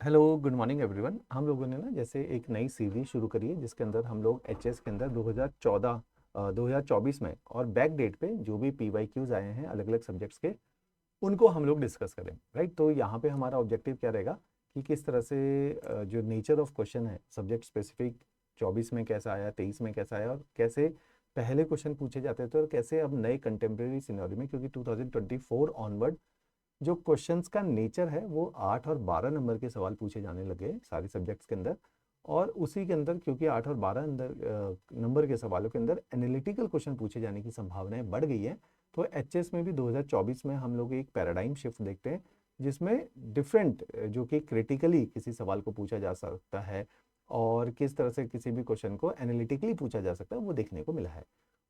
Hello good morning everyone. हम लोगों ने ना जैसे एक नई सीरीज शुरू करी है जिसके अंदर हम लोग एचएस के अंदर 2024 में और बैक डेट पे जो भी पीवाईक्यूज आए हैं अलग अलग सब्जेक्ट्स के उनको हम लोग डिस्कस करें। राइट, तो यहाँ पे हमारा ऑब्जेक्टिव क्या रहेगा कि किस तरह से जो नेचर ऑफ क्वेश्चन है सब्जेक्ट स्पेसिफिक 24 में कैसा आया, 23 में कैसा आया और कैसे पहले क्वेश्चन पूछे जाते थे और कैसे अब नए कंटेम्प्रेरी सिनेरियो में, क्योंकि 2024 ऑनवर्ड जो क्वेश्चंस का नेचर है वो 8 और 12 नंबर के सवाल पूछे जाने लगे सारे सब्जेक्ट्स के अंदर। और उसी के अंदर क्योंकि 8 और 12 नंबर के सवालों के अंदर एनालिटिकल क्वेश्चन पूछे जाने की संभावनाएं बढ़ गई हैं, तो एचएस में भी 2024 में हम लोग एक पैराडाइम शिफ्ट देखते हैं जिसमें डिफरेंट जो कि क्रिटिकली किसी सवाल को पूछा जा सकता है और किस तरह से किसी भी क्वेश्चन को एनालिटिकली पूछा जा सकता है वो देखने को मिला है।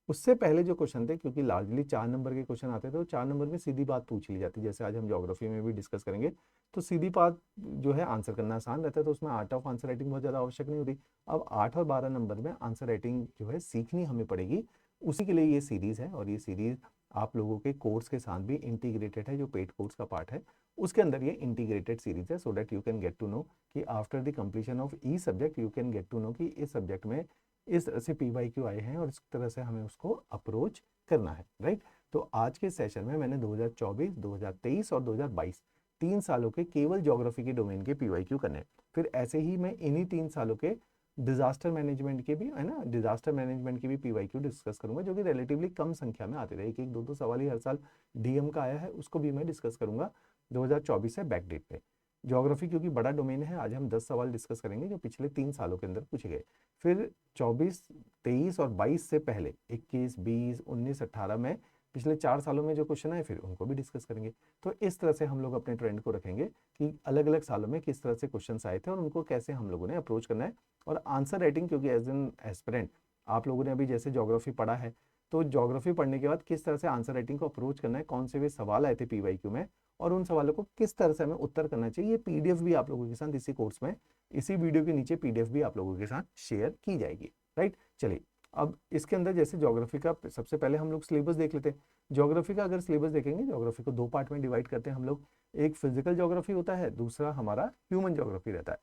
उससे पहले जो क्वेश्चन थे, क्योंकि लार्जली 4 नंबर के क्वेश्चन आते थे, तो 4 नंबर में सीधी बात पूछ ली जाती, जैसे आज हम ज्योग्राफी में भी डिस्कस करेंगे। तो सीधी बात जो है आंसर करना आसान रहता है, तो उसमें आर्ट ऑफ आंसर राइटिंग बहुत ज़्यादा आवश्यक नहीं होती। अब 8 और 12 नंबर में आंसर राइटिंग जो है सीखनी हमें पड़ेगी। उसी के लिए ये सीरीज़ है और ये सीरीज़ आप लोगों के कोर्स के साथ भी इंटीग्रेटेड है, जो पेड कोर्स का पार्ट है उसके अंदर ये इंटीग्रेटेड सीरीज है, so that you can get to know कि after the completion of each subject you can get to know कि इस सब्जेक्ट में इस तरह से पीवाईक्यू आए हैं और इस तरह से हमें उसको अप्रोच करना है। राइट, तो आज के सेशन में मैंने 2024, 2023 और 2022 3 सालों के केवल ज्योग्राफी के डोमेन के पीवाईक्यू करने हैं। फिर ऐसे ही मैं इन्हीं 3 सालों के डिजास्टर मैनेजमेंट के भी है ना, डिजास्टर मैनेजमेंट की भी पीवाईक्यू डिस्कस करूंगा, जो कि रिलेटिवली कम संख्या में आते रहे, एक एक दो दो सवाल ही हर साल डीएम का आया है, उसको भी मैं डिस्कस करूंगा 2024 से बैकडेट पे। ज्योग्राफी क्योंकि बड़ा डोमेन है, आज हम 10 सवाल डिस्कस करेंगे जो पिछले 3 सालों के अंदर पूछे गए। फिर 24, 23 और 22 से पहले 21, 20, 19, 18 में पिछले 4 सालों में जो क्वेश्चन आए फिर उनको भी डिस्कस करेंगे। तो इस तरह से हम लोग अपने ट्रेंड को रखेंगे कि अलग अलग सालों में किस तरह से क्वेश्चन आए थे और उनको कैसे हम लोगों ने अप्रोच करना है। और आंसर राइटिंग, क्योंकि एज एन एस्पिरेंट आप लोगों ने अभी जैसे ज्योग्राफी पढ़ा है, तो ज्योग्राफी पढ़ने के बाद किस तरह से आंसर राइटिंग को अप्रोच करना है, कौन से वे सवाल आए थे पीवाईक्यू में और उन सवालों को किस तरह से हमें उत्तर करना चाहिए, ये पीडीएफ भी आप लोगों के साथ इसी कोर्स में, इसी वीडियो के नीचे पीडीएफ भी आप लोगों के साथ शेयर की जाएगी। राइट, चलिए अब इसके अंदर जैसे ज्योग्राफी का सबसे पहले हम लोग सिलेबस देख लेते हैं। ज्योग्राफी का अगर सिलेबस देखेंगे, ज्योग्राफी को 2 पार्ट में डिवाइड करते हैं हम लोग। एक फिजिकल ज्योग्राफी होता है, दूसरा हमारा ह्यूमन ज्योग्राफी रहता है।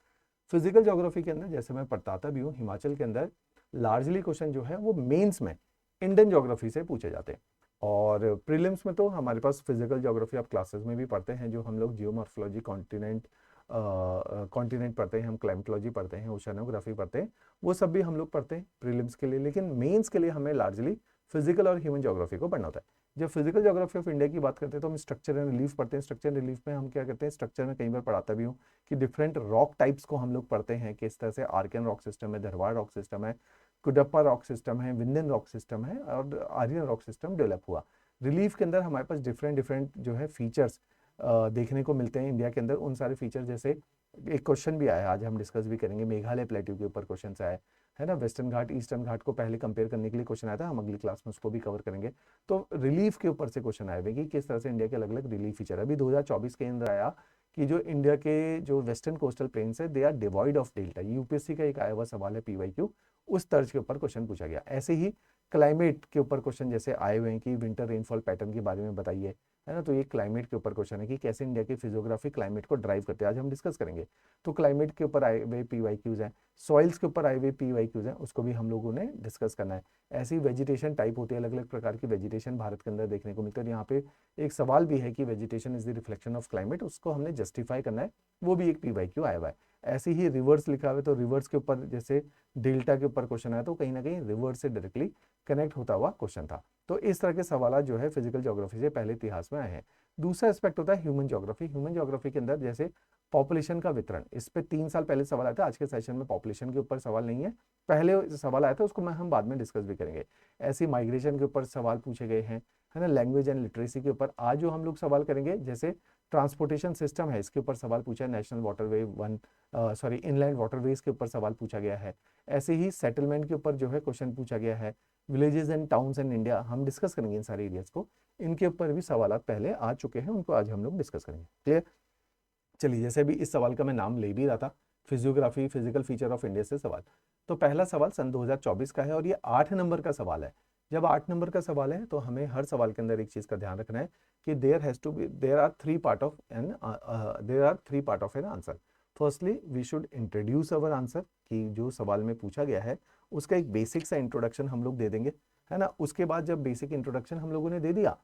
फिजिकल ज्योग्राफी के अंदर जैसे मैं पढ़ता भी हूँ, हिमाचल के अंदर लार्जली क्वेश्चन जो है वो मेंस में इंडियन ज्योग्राफी से पूछे जाते हैं। और प्रीलिम्स में तो हमारे पास फिजिकल ज्योग्राफी आप क्लासेस में भी पढ़ते हैं, जो हम लोग जियोमॉर्फोलॉजी, कॉन्टिनेंट पढ़ते हैं, हम क्लाइमेटोलॉजी पढ़ते हैं, ओशनोग्राफी पढ़ते हैं, वो सब भी हम लोग पढ़ते हैं प्रीलिम्स के लिए। लेकिन मेंस के लिए हमें लार्जली फिजिकल और ह्यूमन ज्योग्राफी को पढ़ना होता है। जब फिजिकल ज्योग्राफी ऑफ इंडिया की बात करते हैं तो हम स्ट्रक्चर एंड रिलीफ पढ़ते हैं। स्ट्रक्चर एंड रिलीफ में हम क्या करते हैं, स्ट्रक्चर में कई बार पढ़ाता भी हूँ कि डिफरेंट रॉक टाइप्स को हम लोग पढ़ते हैं, किस तरह से आर्कियन रॉक सिस्टम है, धरवाड़ रॉक सिस्टम है, कुडप्पा रॉक सिस्टम है, विंध्यन रॉक सिस्टम है और आर्यन रॉक सिस्टम डेवलप हुआ। रिलीफ के अंदर हमारे पास डिफरेंट डिफरेंट जो है फीचर्स देखने को मिलते हैं इंडिया के अंदर। उन सारे फीचर जैसे एक क्वेश्चन भी आया, आज हम डिस्कस भी करेंगे, मेघालय प्लेट्यू के ऊपर क्वेश्चन आया है ना, वेस्टर्न घाट ईस्टर्न घाट को पहले कंपेयर करने के लिए क्वेश्चन आया था, हम अगली क्लास में उसको भी कवर करेंगे। तो रिलीफ के ऊपर से क्वेश्चन आए हुए कि किस तरह से इंडिया के अलग अलग रिलीफ फीचर है। अभी 2024 के अंदर आया कि जो इंडिया के जो वेस्टर्न कोस्टल प्लेन्स है they are devoid of delta. UPSC का एक आया हुआ सवाल है पीवाईक्यू, उस तर्ज के ऊपर क्वेश्चन पूछा गया। ऐसे ही क्लाइमेट के ऊपर क्वेश्चन जैसे आए हुए हैं कि विंटर रेनफॉल पैटर्न के बारे में बताइए, है ना, तो ये क्लाइमेट के ऊपर क्वेश्चन है कि कैसे इंडिया की फिजियोग्राफी क्लाइमेट को ड्राइव करते हैं, आज हम डिस्कस करेंगे। तो क्लाइमेट के ऊपर आए हुए पीवाईक्यूज हैं, सॉइल्स के ऊपर आए हुए पीवाईक्यूज हैं, उसको भी हम लोगों ने डिस्कस करना है। ऐसी वेजिटेशन टाइप होती है, अलग अलग प्रकार की वेजिटेशन भारत के अंदर देखने को मिलती है। यहाँ पे एक सवाल भी है कि vegetation is the reflection of climate, उसको हमने जस्टिफाई करना है, वो भी एक पीवाईक्यू आया हुआ है। ऐसे ही रिवर्स लिखा हुआ है, तो रिवर्स के ऊपर जैसे डेल्टा के ऊपर क्वेश्चन आया तो कहीं ना कहीं रिवर्स से डायरेक्टली कनेक्ट होता हुआ क्वेश्चन था। तो इस तरह के सवाल जो है फिजिकल ज्योग्राफी से पहले इतिहास में आए हैं। दूसरा एस्पेक्ट होता है ह्यूमन ज्योग्राफी। ह्यूमन ज्योग्राफी के अंदर जैसे पॉपुलेशन का वितरण, इस पे 3 साल पहले सवाल आया था, आज के सेशन में पॉपुलेशन के ऊपर सवाल नहीं है, पहले सवाल आया था, उसको मैं हम बाद में डिस्कस भी करेंगे। ऐसे माइग्रेशन के ऊपर सवाल पूछे गए हैं, है ना, लैंग्वेज एंड लिटरेसी के ऊपर आज जो हम लोग सवाल करेंगे, जैसे ट्रांसपोर्टेशन सिस्टम है, इसके ऊपर सवाल पूछा है, नेशनल वाटरवे इनलैंड वाटरवेज के ऊपर सवाल पूछा गया है। ऐसे ही सेटलमेंट के ऊपर जो है क्वेश्चन पूछा गया है, villages and towns in India, हम डिस्कस करेंगे इन सारे एरियाज को, इनके ऊपर भी सवाल पहले आ चुके हैं, उनको आज हम लोग डिस्कस करेंगे। क्लियर, चलिए जैसे अभी इस सवाल का मैं नाम ले भी रहा था, physiography physical feature of India से सवाल, तो पहला सवाल सन 2024 का है और ये 8 नंबर का सवाल है। जब 8 नंबर का सवाल है तो हमें हर सवाल के अंदर एक चीज का ध्यान रखना है कि there are three part of an answer. Firstly we should introduce our answer, कि जो सवाल में पूछा गया है उसका एक बेसिक सा इंट्रोडक्शन हम लोग दे देंगे, है ना। उसके बाद जब बेसिक इंट्रोडक्शन हम लोगों ने दे दिया,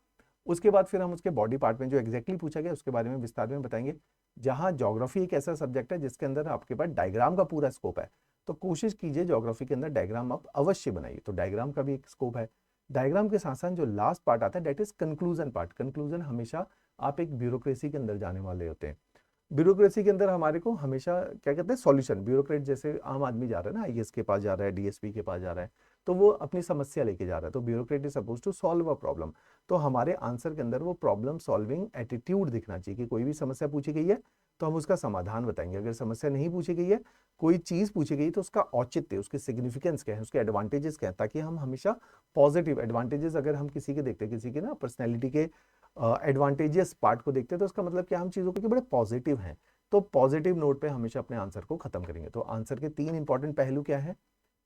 उसके बाद फिर हम उसके बॉडी पार्ट में जो एग्जैक्टली पूछा गया उसके बारे में विस्तार में बताएंगे। जहां ज्योग्राफी एक ऐसा सब्जेक्ट है जिसके अंदर आपके पास डायग्राम का पूरा स्कोप है, तो कोशिश कीजिए ज्योग्राफी के अंदर डायग्राम आप अवश्य बनाइए। तो डायग्राम का भी एक स्कोप है। डायग्राम के साथ साथ जो लास्ट पार्ट आता है that is conclusion part. Conclusion हमेशा आप एक ब्यूरोक्रेसी के अंदर जाने वाले होते हैं। ब्यूरोक्रेसी के अंदर हमारे को हमेशा क्या कहते हैं, सॉल्यूशन। ब्यूरोक्रेट जैसे आम आदमी जा रहा है ना, आईएएस के पास जा रहा है, डीएसपी के पास जा रहा है, तो वो अपनी समस्या लेके जा रहा है। तो bureaucrat is suppose to solve a problem. तो हमारे आंसर के अंदर वो प्रॉब्लम सॉल्विंग एटीट्यूड दिखना चाहिए कि कोई भी समस्या पूछी गई है तो हम उसका समाधान बताएंगे। अगर समस्या नहीं पूछी गई है, कोई चीज पूछी गई, तो उसका औचित्य, उसकी सिग्निफिकेंस क्या है, उसके एडवांटेजेस क्या है, ताकि हम हमेशा पॉजिटिव एडवांटेजेस, अगर हम किसी के देखते हैं, किसी के ना पर्सनैलिटी के एडवांटेजेस पार्ट को देखते हैं, तो उसका मतलब क्या, हम चीजों के बड़े पॉजिटिव हैं। तो पॉजिटिव नोट पे हमेशा अपने आंसर को खत्म करेंगे। तो आंसर के 3 इंपॉर्टेंट पहलू क्या है,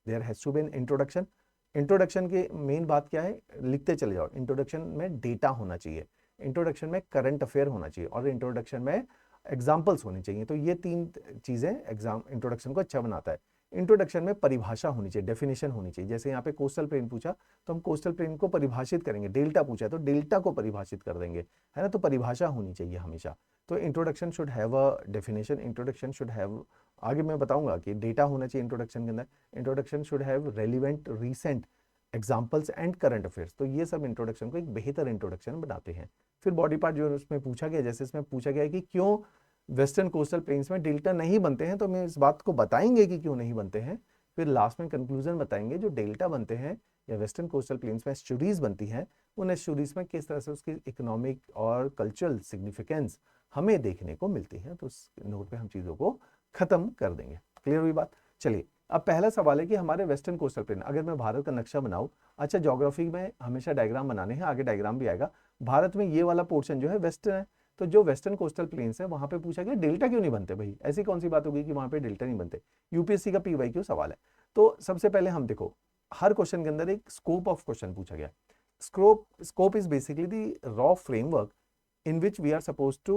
there has to be an introduction. Introduction की मेन बात क्या है, लिखते चले जाओ। इंट्रोडक्शन में डेटा होना चाहिए, इंट्रोडक्शन में करंट अफेयर होना चाहिए, और इंट्रोडक्शन में एग्जाम्पल्स होने चाहिए। तो ये 3 चीजें एग्जाम इंट्रोडक्शन को अच्छा बनाता है। इंट्रोडक्शन में परिभाषा होनी चाहिए, डेफिनेशन होनी चाहिए। जैसे यहाँ पे कोस्टल प्लेन पूछा तो हम कोस्टल प्लेन को परिभाषित करेंगे, डेल्टा पूछा तो डेल्टा को परिभाषित कर देंगे, है ना। तो परिभाषा होनी चाहिए हमेशा। तो introduction should have a definition, introduction should have, आगे मैं बताऊंगा कि डेटा होना चाहिए इंट्रोडक्शन के अंदर। Introduction should have relevant recent examples and current affairs. तो ये सब इंट्रोडक्शन को एक बेहतर इंट्रोडक्शन बनाते हैं। फिर बॉडी पार्ट जो उसमें पूछा गया, जैसे इसमें पूछा गया है कि क्यों वेस्टर्न कोस्टल प्लेन्स में डेल्टा नहीं बनते हैं, तो हम इस बात को बताएंगे कि क्यों नहीं बनते हैं। फिर लास्ट में कंक्लूजन बताएंगे, जो डेल्टा बनते हैं या वेस्टर्न कोस्टल प्लेन्स में एस्चुरीज बनती हैं, उन एस्चुरीज में किस तरह से उसकी इकोनॉमिक और कल्चरल सिग्निफिकेंस हमें देखने को मिलती है। तो उस नोट पे हम चीजों को खत्म कर देंगे। क्लियर हुई बात। चलिए, अब पहला सवाल है कि हमारे वेस्टर्न कोस्टल प्लेन, अगर मैं भारत का नक्शा बनाऊं, अच्छा ज्योग्राफी में हमेशा डायग्राम बनाने हैं, आगे डायग्राम भी आएगा। भारत में ये वाला पोर्शन जो है वेस्टर्न है, तो जो वेस्टर्न कोस्टल प्लेन्स है वहां पे पूछा गया डेल्टा क्यों नहीं बनते भाई, ऐसी कौन सी बात होगी कि वहां पे डेल्टा नहीं बनते। यूपीएससी का पीवाईक्यू सवाल है। तो सबसे पहले हम देखो, हर क्वेश्चन के अंदर एक स्कोप ऑफ क्वेश्चन पूछा गया। Scope is basically the raw framework in which we are supposed to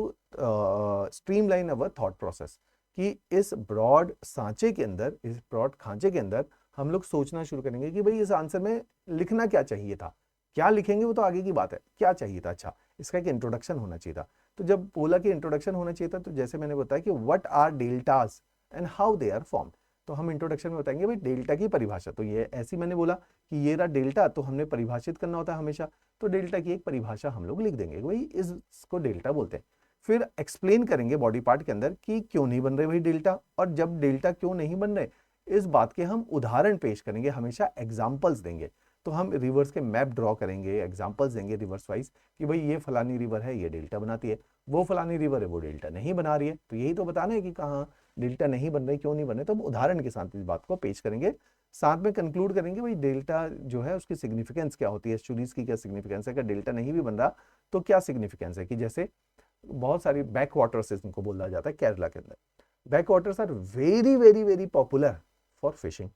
streamline our thought process, कि इस ब्रॉड सांचे के अंदर, इस ब्रॉड खांचे के अंदर हम लोग सोचना शुरू करेंगे कि भाई इस आंसर में लिखना क्या चाहिए था। क्या लिखेंगे वो तो आगे की बात है, क्या चाहिए था, अच्छा इसका एक इंट्रोडक्शन होना चाहिए था। तो जब बोला कि इंट्रोडक्शन होना चाहिए था, तो जैसे मैंने बताया कि what are deltas and how they are formed, तो हम इंट्रोडक्शन में बताएंगे भाई डेल्टा की परिभाषा। तो ये ऐसी मैंने बोला कि ये रहा डेल्टा, तो हमने परिभाषित करना होता है हमेशा, तो डेल्टा की एक परिभाषा हम लोग लिख देंगे, भाई इसको डेल्टा बोलते हैं। फिर एक्सप्लेन करेंगे बॉडी पार्ट के अंदर कि क्यों नहीं बन रहे भाई डेल्टा, और जब डेल्टा क्यों नहीं बन रहे इस बात के हम उदाहरण पेश करेंगे, हमेशा एग्जाम्पल्स देंगे। तो हम रिवर्स के मैप ड्रॉ करेंगे, एग्जाम्पल्स देंगे रिवर्स वाइज कि भाई ये फलानी रिवर है, ये डेल्टा बनाती है, वो फलानी रिवर है, वो डेल्टा नहीं बना रही है। तो यही तो बताना है कि कहाँ डेल्टा नहीं बन रही, क्यों नहीं बन रहे, तो हम उदाहरण के साथ इस बात को पेश करेंगे। साथ में कंक्लूड करेंगे भाई डेल्टा जो है उसकी सिग्निफिकेंस क्या होती है, एस्चुरीज की क्या सिग्निफिकेंस है, अगर डेल्टा नहीं भी बन रहा तो क्या सिग्निफिकेंस है। कि जैसे बहुत सारी बैक वाटर्स इनको बोला जाता है केरला के अंदर, back waters are very very very popular for fishing,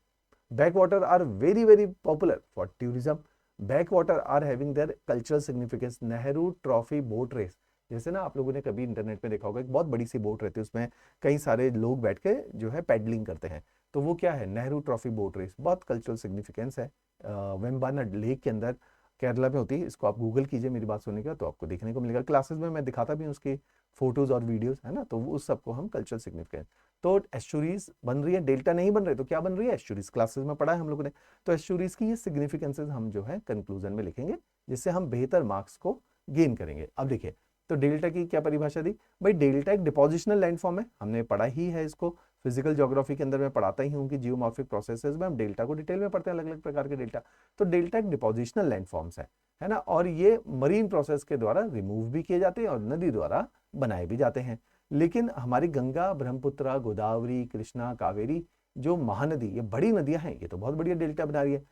backwater are very very popular for tourism, backwater are having their cultural significance. Nehru trophy boat race, जैसे ना आप लोगों ने कभी इंटरनेट पे देखा होगा, एक बहुत बड़ी सी बोट रहती है, उसमें कई सारे लोग बैठ के जो है पैडलिंग करते हैं, तो वो क्या है, नेहरू ट्रॉफी बोट रेस, बहुत कल्चरल सिग्निफिकेंस है। वेम्बाना लेक के अंदर केरला में होती है। इसको आप गूगल कीजिए मेरी बात सुनने का, तो आपको देखने को मिलेगा। क्लासेस में मैं दिखाता भी हूँ उसकी फोटोज और वीडियोस, है ना। तो उस सबको हम कल्चरल सिग्निफिकेंस। तो एस्चुरीज बन रही है, डेल्टा नहीं बन रहे, तो क्या बन रही है, एस्चुरीज। क्लासेस में पढ़ा है हम लोगों ने। तो एस्चुरीज की ये सिग्निफिकेंसेस हम जो है कंक्लूजन में लिखेंगे, जिससे हम बेहतर मार्क्स को गेन करेंगे। अब देखिए, तो डेल्टा की क्या परिभाषा दी भाई, डेल्टा एक डिपोजिशनल लैंडफॉर्म है, हमने पढ़ा ही है इसको, फिजिकल ज्योग्राफी के अंदर मैं पढ़ाता ही हूँ कि जियोमॉर्फिक प्रोसेसेस में हम डेल्टा को डिटेल में पढ़ते हैं, अलग अलग प्रकार के डेल्टा। तो डेल्टा एक डिपोजिशनल लैंडफॉर्म्स है ना, और ये मरीन प्रोसेस के द्वारा रिमूव भी किए जाते हैं और नदी द्वारा बनाए भी जाते हैं। लेकिन हमारी गंगा, ब्रह्मपुत्र, गोदावरी, कृष्णा, कावेरी जो महानदी, ये बड़ी नदियां हैं, ये तो बहुत बढ़िया डेल्टा बना रही है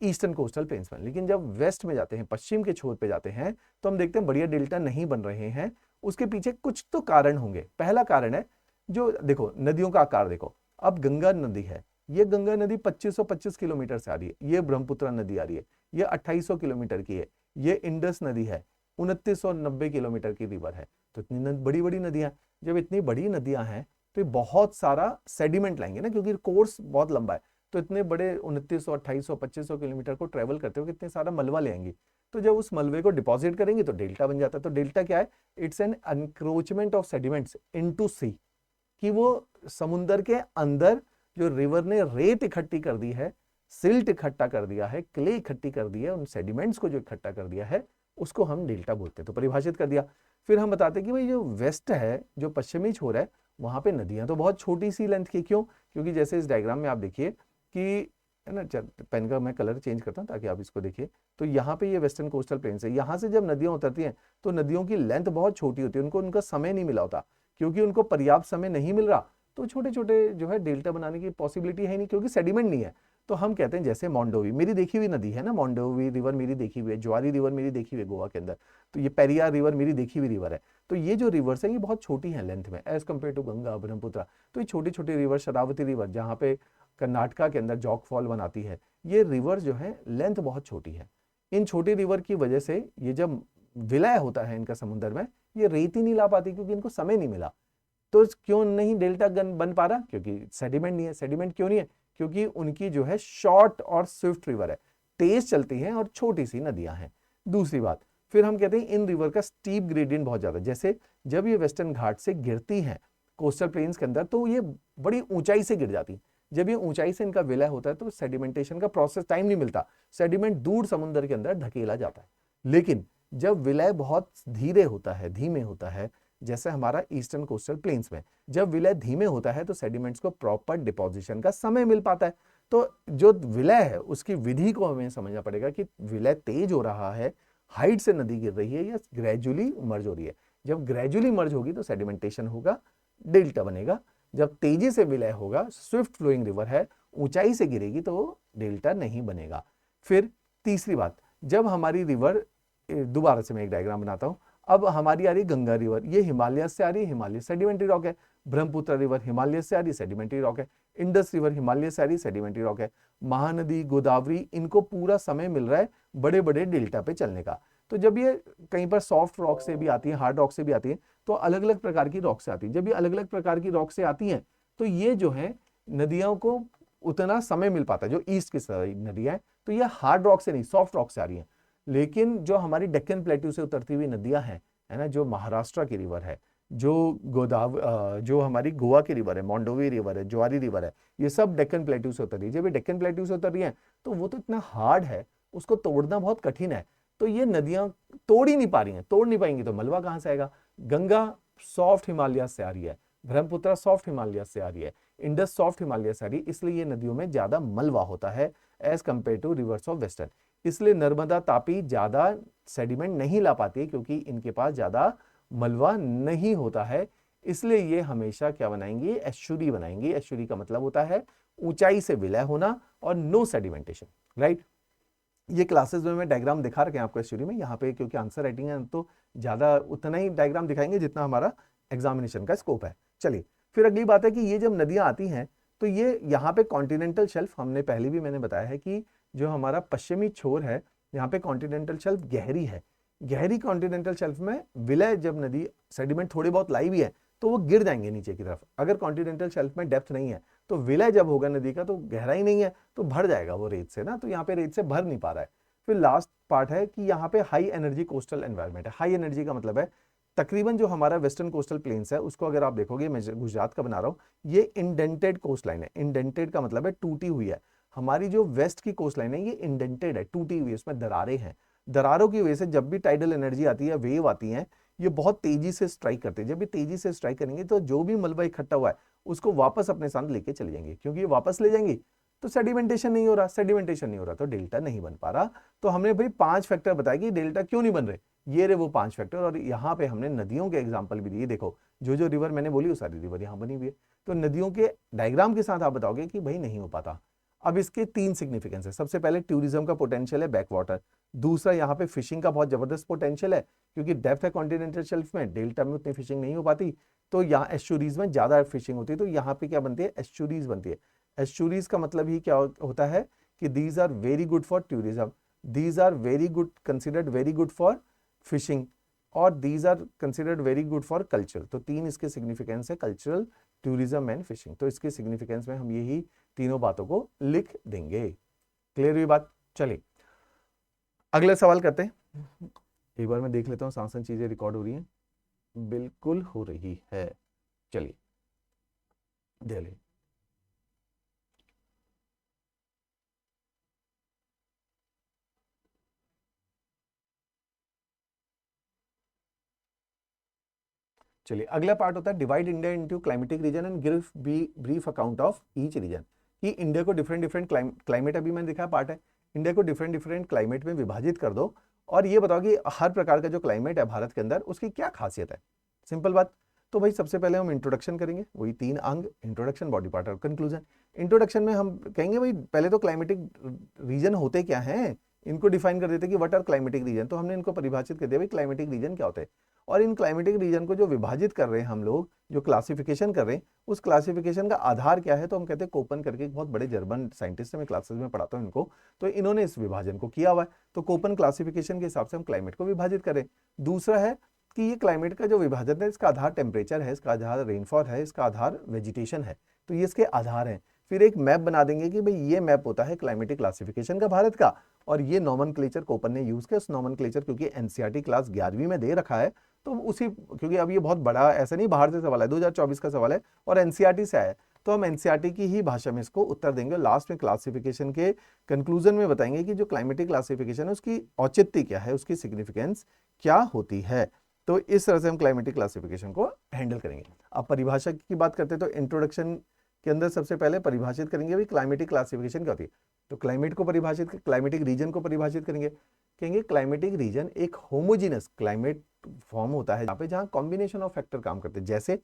ईस्टर्न कोस्टल प्लेन्स में। लेकिन जब वेस्ट में जाते हैं, पश्चिम के छोर पे जाते हैं, तो हम देखते हैं बढ़िया डेल्टा नहीं बन रहे हैं। उसके पीछे कुछ तो कारण होंगे। पहला कारण है, जो देखो नदियों का आकार देखो, अब गंगा नदी है, ये गंगा नदी 2525 किलोमीटर से आ रही है, ये ब्रह्मपुत्र नदी आ रही है, ये 2800 किलोमीटर की है, ये इंडस नदी है 2990 किलोमीटर की रिवर है। तो इतनी बड़ी बड़ी नदियां, जब इतनी बड़ी नदियां हैं तो ये बहुत सारा सेडिमेंट लाएंगे ना, क्योंकि कोर्स बहुत लंबा है, तो इतने बड़े 2900, 2800, 2500 किलोमीटर को ट्रेवल करते हो कितने सारा मलबा ले आएंगे। तो जब उस मलबे को डिपॉजिट करेंगे तो डेल्टा बन जाता है। तो डेल्टा क्या है? It's an encroachment of sediments into sea, कि वो समुंदर के अंदर जो रिवर ने रेत इकट्ठी कर दी है, सिल्ट इकट्ठा कर दिया है, क्ले इकट्ठी कर दी है, उन सेडिमेंट्स को जो इकट्ठा कर दिया है उसको हम डेल्टा बोलते हैं। तो परिभाषित कर दिया। फिर हम बताते हैं कि भाई जो वेस्ट है, जो पश्चिमी छोर है, वहां पे नदियां तो बहुत छोटी सी लेंथ की। क्यों? क्योंकि जैसे इस डायग्राम में आप देखिए कि, है ना, पेन का मैं कलर चेंज करता हूं ताकि आप इसको देखिए। तो यहाँ पे ये वेस्टर्न कोस्टल प्लेन है, यहाँ से जब नदियां उतरती हैं तो नदियों की लेंथ बहुत छोटी होती है, उनको उनका समय नहीं मिला होता। क्योंकि उनको पर्याप्त समय नहीं मिल रहा तो छोटे छोटे जो है डेल्टा बनाने की पॉसिबिलिटी है नहीं, क्योंकि सेडिमेंट नहीं है। तो हम कहते हैं जैसे मोंडोवी मेरी देखी हुई नदी है ना, मोंडोवी रिवर मेरी देखी हुई है, ज्वारी रिवर मेरी देखी हुई है गोवा के अंदर, तो ये पेरियार रिवर मेरी देखी हुई रिवर है। तो ये जो रिवर्स है ये बहुत छोटी है लेंथ में as compare to Ganga, Brahmaputra. तो ये छोटी छोटी रिवर, शरावती रिवर जहाँ पे कर्नाटका के अंदर जॉग फॉल बनाती है, ये रिवर जो है लेंथ बहुत छोटी है। इन छोटी रिवर की वजह से ये जब विलय होता है इनका समुद्र में, ये रेत ही नहीं ला पाती क्योंकि इनको समय नहीं मिला। तो क्यों नहीं डेल्टा गन बन पा रहा? क्योंकि सेडिमेंट नहीं है। सेडिमेंट क्यों नहीं है? क्योंकि उनकी जो है शॉर्ट और स्विफ्ट रिवर है, तेज चलती हैं और छोटी सी नदियां हैं। दूसरी बात, फिर हम कहते हैं इन रिवर का स्टीप ग्रेडियंट बहुत ज्यादा। जैसे जब ये वेस्टर्न घाट से गिरती हैं कोस्टल प्लेन्स के अंदर तो ये बड़ी ऊंचाई से गिर जाती। जब ये ऊंचाई से इनका विलय होता है तो सेडिमेंटेशन का प्रोसेस टाइम नहीं मिलता, सेडिमेंट दूर समुद्र के अंदर धकेला जाता है। लेकिन जब विलय बहुत धीरे होता है, धीमे होता है, जैसे हमारा ईस्टर्न कोस्टल प्लेन्स में, जब विलय धीमे होता है तो सेडिमेंट्स को प्रॉपर डिपोजिशन का समय मिल पाता है। तो जो विलय है उसकी विधि को हमें समझना पड़ेगा कि विलय तेज हो रहा है, हाइट से नदी गिर रही है, या ग्रेजुअली मर्ज हो रही है। जब ग्रेजुअली मर्ज होगी तो सेडिमेंटेशन होगा, डेल्टा बनेगा। जब तेजी से विलय होगा, स्विफ्ट फ्लोइंग रिवर है, ऊंचाई से गिरेगी तो डेल्टा नहीं बनेगा। फिर तीसरी बात, जब हमारी रिवर, दोबारा से मैं एक डायग्राम बनाता हूं, अब हमारी आ रही गंगा रिवर, ये हिमालय से आ रही है, हिमालय सेडिमेंट्री रॉक है। ब्रह्मपुत्र रिवर हिमालय से आ रही, सेडिमेंट्री रॉक है। इंडस रिवर हिमालय से आ रही, सेडिमेंट्री रॉक है। महानदी, गोदावरी, इनको पूरा समय मिल रहा है बड़े बड़े डेल्टा पे चलने का। तो जब ये कहीं पर सॉफ्ट रॉक से भी आती है, हार्ड रॉक से भी आती है, तो अलग अलग प्रकार की रॉक से आती है। जब ये अलग अलग प्रकार की रॉक से आती हैं तो ये जो है नदियों को उतना समय मिल पाता है। जो ईस्ट की सारी नदियां हैं तो ये हार्ड रॉक से नहीं, सॉफ्ट रॉक से आ रही हैं। लेकिन जो हमारी डेक्कन प्लेट्यू से उतरती हुई नदियां हैं, है ना, जो महाराष्ट्र की रिवर है, जो हमारी गोवा की रिवर है, मोंडोवी रिवर है, ज्वारी रिवर है, ये सब डेक्कन प्लेट्यू से उतर रही है। जब ये डेक्कन प्लेट्यू से उतर रही है तो वो तो इतना हार्ड है, उसको तोड़ना बहुत कठिन है। तो ये नदियां तोड़ ही नहीं पा रही हैं, तोड़ नहीं पाएंगी तो मलबा कहां से आएगा? गंगा सॉफ्ट हिमालय से आ रही है, ब्रह्मपुत्र सॉफ्ट हिमालय से आ रही है, इंडस सॉफ्ट हिमालय से आ रही है, इसलिए ये नदियों में ज्यादा मलबा होता है as compare to rivers of western. इसलिए नर्मदा, तापी ज्यादा सेडिमेंट नहीं ला पाती है क्योंकि इनके पास ज्यादा मलबा नहीं होता है। इसलिए ये हमेशा क्या बनाएंगे? एस्चुरी बनाएंगे। एस्चुरी का मतलब होता है ऊंचाई से विलय होना और नो सेडिमेंटेशन, राइट। ये क्लासेस में मैं डायग्राम दिखा रखे हैं आपको एस्चुरी में, यहाँ पे क्योंकि आंसर राइटिंग है तो ज्यादा उतना ही डायग्राम दिखाएंगे जितना हमारा एग्जामिनेशन का स्कोप है। चलिए, फिर अगली बात है कि ये जब नदियां आती हैं तो ये यहाँ पे कॉन्टिनेंटल शेल्फ, हमने पहले भी मैंने बताया है कि जो हमारा पश्चिमी छोर है यहाँ पे कॉन्टिनेंटल शेल्फ गहरी है। गहरी कॉन्टिनेंटल शेल्फ में विलय, जब नदी सेडिमेंट थोड़ी बहुत लाई भी है तो वो गिर जाएंगे नीचे की तरफ। अगर कॉन्टिनेंटल शेल्फ में डेप्थ नहीं है तो विलय जब होगा नदी का तो गहराई नहीं है तो भर जाएगा वो रेत से ना, तो यहाँ पे रेत से भर नहीं पा रहा है। फिर लास्ट पार्ट है कि यहाँ पे हाई एनर्जी कोस्टल एनवायरनमेंट है। हाई एनर्जी का मतलब है तकरीबन जो हमारा वेस्टर्न कोस्टल प्लेन्स है उसको अगर आप देखोगे, मैं गुजरात का बना रहा हूँ, ये इंडेंटेड कोस्ट लाइन है। इंडेंटेड का मतलब है टूटी हुई है। हमारी जो वेस्ट की कोस्ट लाइन है ये इंडेंटेड है, टूटी हुई है, उसमें दरारें हैं। दरारों की वजह से जब भी टाइडल एनर्जी आती है, वेव आती है, ये बहुत तेजी से स्ट्राइक करते हैं। जब ये तेजी से स्ट्राइक करेंगे तो जो भी मलबा इकट्ठा हुआ है उसको वापस अपने साथ लेके चले जाएंगे। क्योंकि ये वापस ले जाएंगी तो सेडिमेंटेशन नहीं हो रहा, सेडिमेंटेशन नहीं हो रहा तो डेल्टा नहीं बन पा रहा। तो हमने भाई 5 फैक्टर बताया कि डेल्टा क्यों नहीं बन रहे, ये रहे वो 5 फैक्टर। और यहाँ पे हमने नदियों के एग्जाम्पल भी दिए। देखो जो जो रिवर मैंने बोली वो सारी रिवर यहाँ बनी हुई है। तो नदियों के डायग्राम के साथ आप बताओगे कि भाई नहीं हो पाता। अब इसके 3 सिग्निफिकेंस है। सबसे पहले टूरिज्म का पोटेंशियल है बैक वाटर। दूसरा यहाँ पे फिशिंग का बहुत जबरदस्त पोटेंशियल है क्योंकि डेप्थ है कॉन्टिनेंटल शेल्फ में, डेल्टा में उतनी फिशिंग नहीं हो पाती, तो यहाँ एस्चुरीज में ज्यादा फिशिंग होती है। तो यहाँ पे क्या बनती है? एस्चुरीज बनती है। एस्चुरीज का मतलब ही क्या होता है कि these are very good for tourism, these are very good, considered very good for fishing, और these are considered very good for culture. तो 3 इसके सिग्निफिकेंस है, कल्चरल, टूरिज्म एंड फिशिंग। तो इसके सिग्निफिकेंस में हम यही तीनों बातों को लिख देंगे। क्लियर हुई बात? चलिए अगला सवाल करते हैं। एक बार मैं देख लेता हूँ सांसन चीजें रिकॉर्ड हो रही हैं। बिल्कुल हो रही है। चलिए दिल्ली। चलिए अगला पार्ट होता है divide India into climatic reason and give brief account of each reason. कि इंडिया को डिफरेंट डिफरेंट क्लाइमेट, अभी मैंने दिखा पार्ट है, इंडिया को डिफरेंट डिफरेंट क्लाइमेट में विभाजित कर दो और ये बताओ कि हर प्रकार का जो क्लाइमेट है भारत के अंदर उसकी क्या खासियत है। सिंपल बात। तो भाई सबसे पहले हम इंट्रोडक्शन करेंगे, वही 3 अंग, इंट्रोडक्शन, बॉडी पार्ट और कंक्लूजन। इंट्रोडक्शन में हम कहेंगे भाई पहले तो क्लाइमेटिक रीजन होते क्या हैं, इनको डिफाइन कर देते कि व्हाट आर क्लाइमेटिक रीजन। तो हमने इनको परिभाषित कर दिया भाई क्लाइमेटिक रीजन क्या होते हैं। और इन क्लाइमेटिक रीजन को जो विभाजित कर रहे हैं हम लोग, जो क्लासिफिकेशन कर रहे हैं, उस क्लासिफिकेशन का आधार क्या है। तो हम कहते हैं कोपन करके एक बहुत बड़े जर्मन साइंटिस्ट है, मैं क्लासेस में पढ़ाता हूं इनको, तो इन्होंने इस विभाजन को किया हुआ है। तो कोपन क्लासिफिकेशन के हिसाब से हम क्लाइमेट को विभाजित करें। दूसरा है कि ये क्लाइमेट का जो विभाजन है, इसका आधार टेम्परेचर है, इसका आधार रेनफॉल है, इसका आधार वेजिटेशन है। तो ये इसके आधार हैं। फिर एक मैप बना देंगे कि भाई ये मैप होता है क्लाइमेटिक क्लासिफिकेशन का भारत का, और ये नॉमेनक्लेचर कोपन ने यूज किया। उस नॉमेनक्लेचर क्योंकि एनसीईआरटी क्लास 11वीं में दे रखा है, तो उसी, क्योंकि अब ये बहुत बड़ा ऐसा नहीं बाहर से सवाल है, 2024 का सवाल है और एनसीईआरटी से आया है, तो हम एनसीईआरटी की ही भाषा में इसको उत्तर देंगे। लास्ट में क्लासिफिकेशन के कंक्लूजन में बताएंगे कि जो क्लाइमेटिक क्लासिफिकेशन है उसकी औचित्य क्या है, उसकी सिग्निफिकेंस क्या होती है। तो इस तरह से हम क्लाइमेटिक क्लासिफिकेशन को हैंडल करेंगे। अब परिभाषा की बात करते हैं तो इंट्रोडक्शन के अंदर सबसे पहले परिभाषित करेंगे भाई क्लाइमेटिक क्लासिफिकेशन क्या होती है। तो क्लाइमेट को परिभाषित, क्लाइमेटिक रीजन को परिभाषित करेंगे। कहेंगे क्लाइमेटिक रीजन एक होमोजीनस क्लाइमेट फॉर्म होता है जहाँ कॉम्बिनेशन ऑफ फैक्टर काम करते हैं। जैसे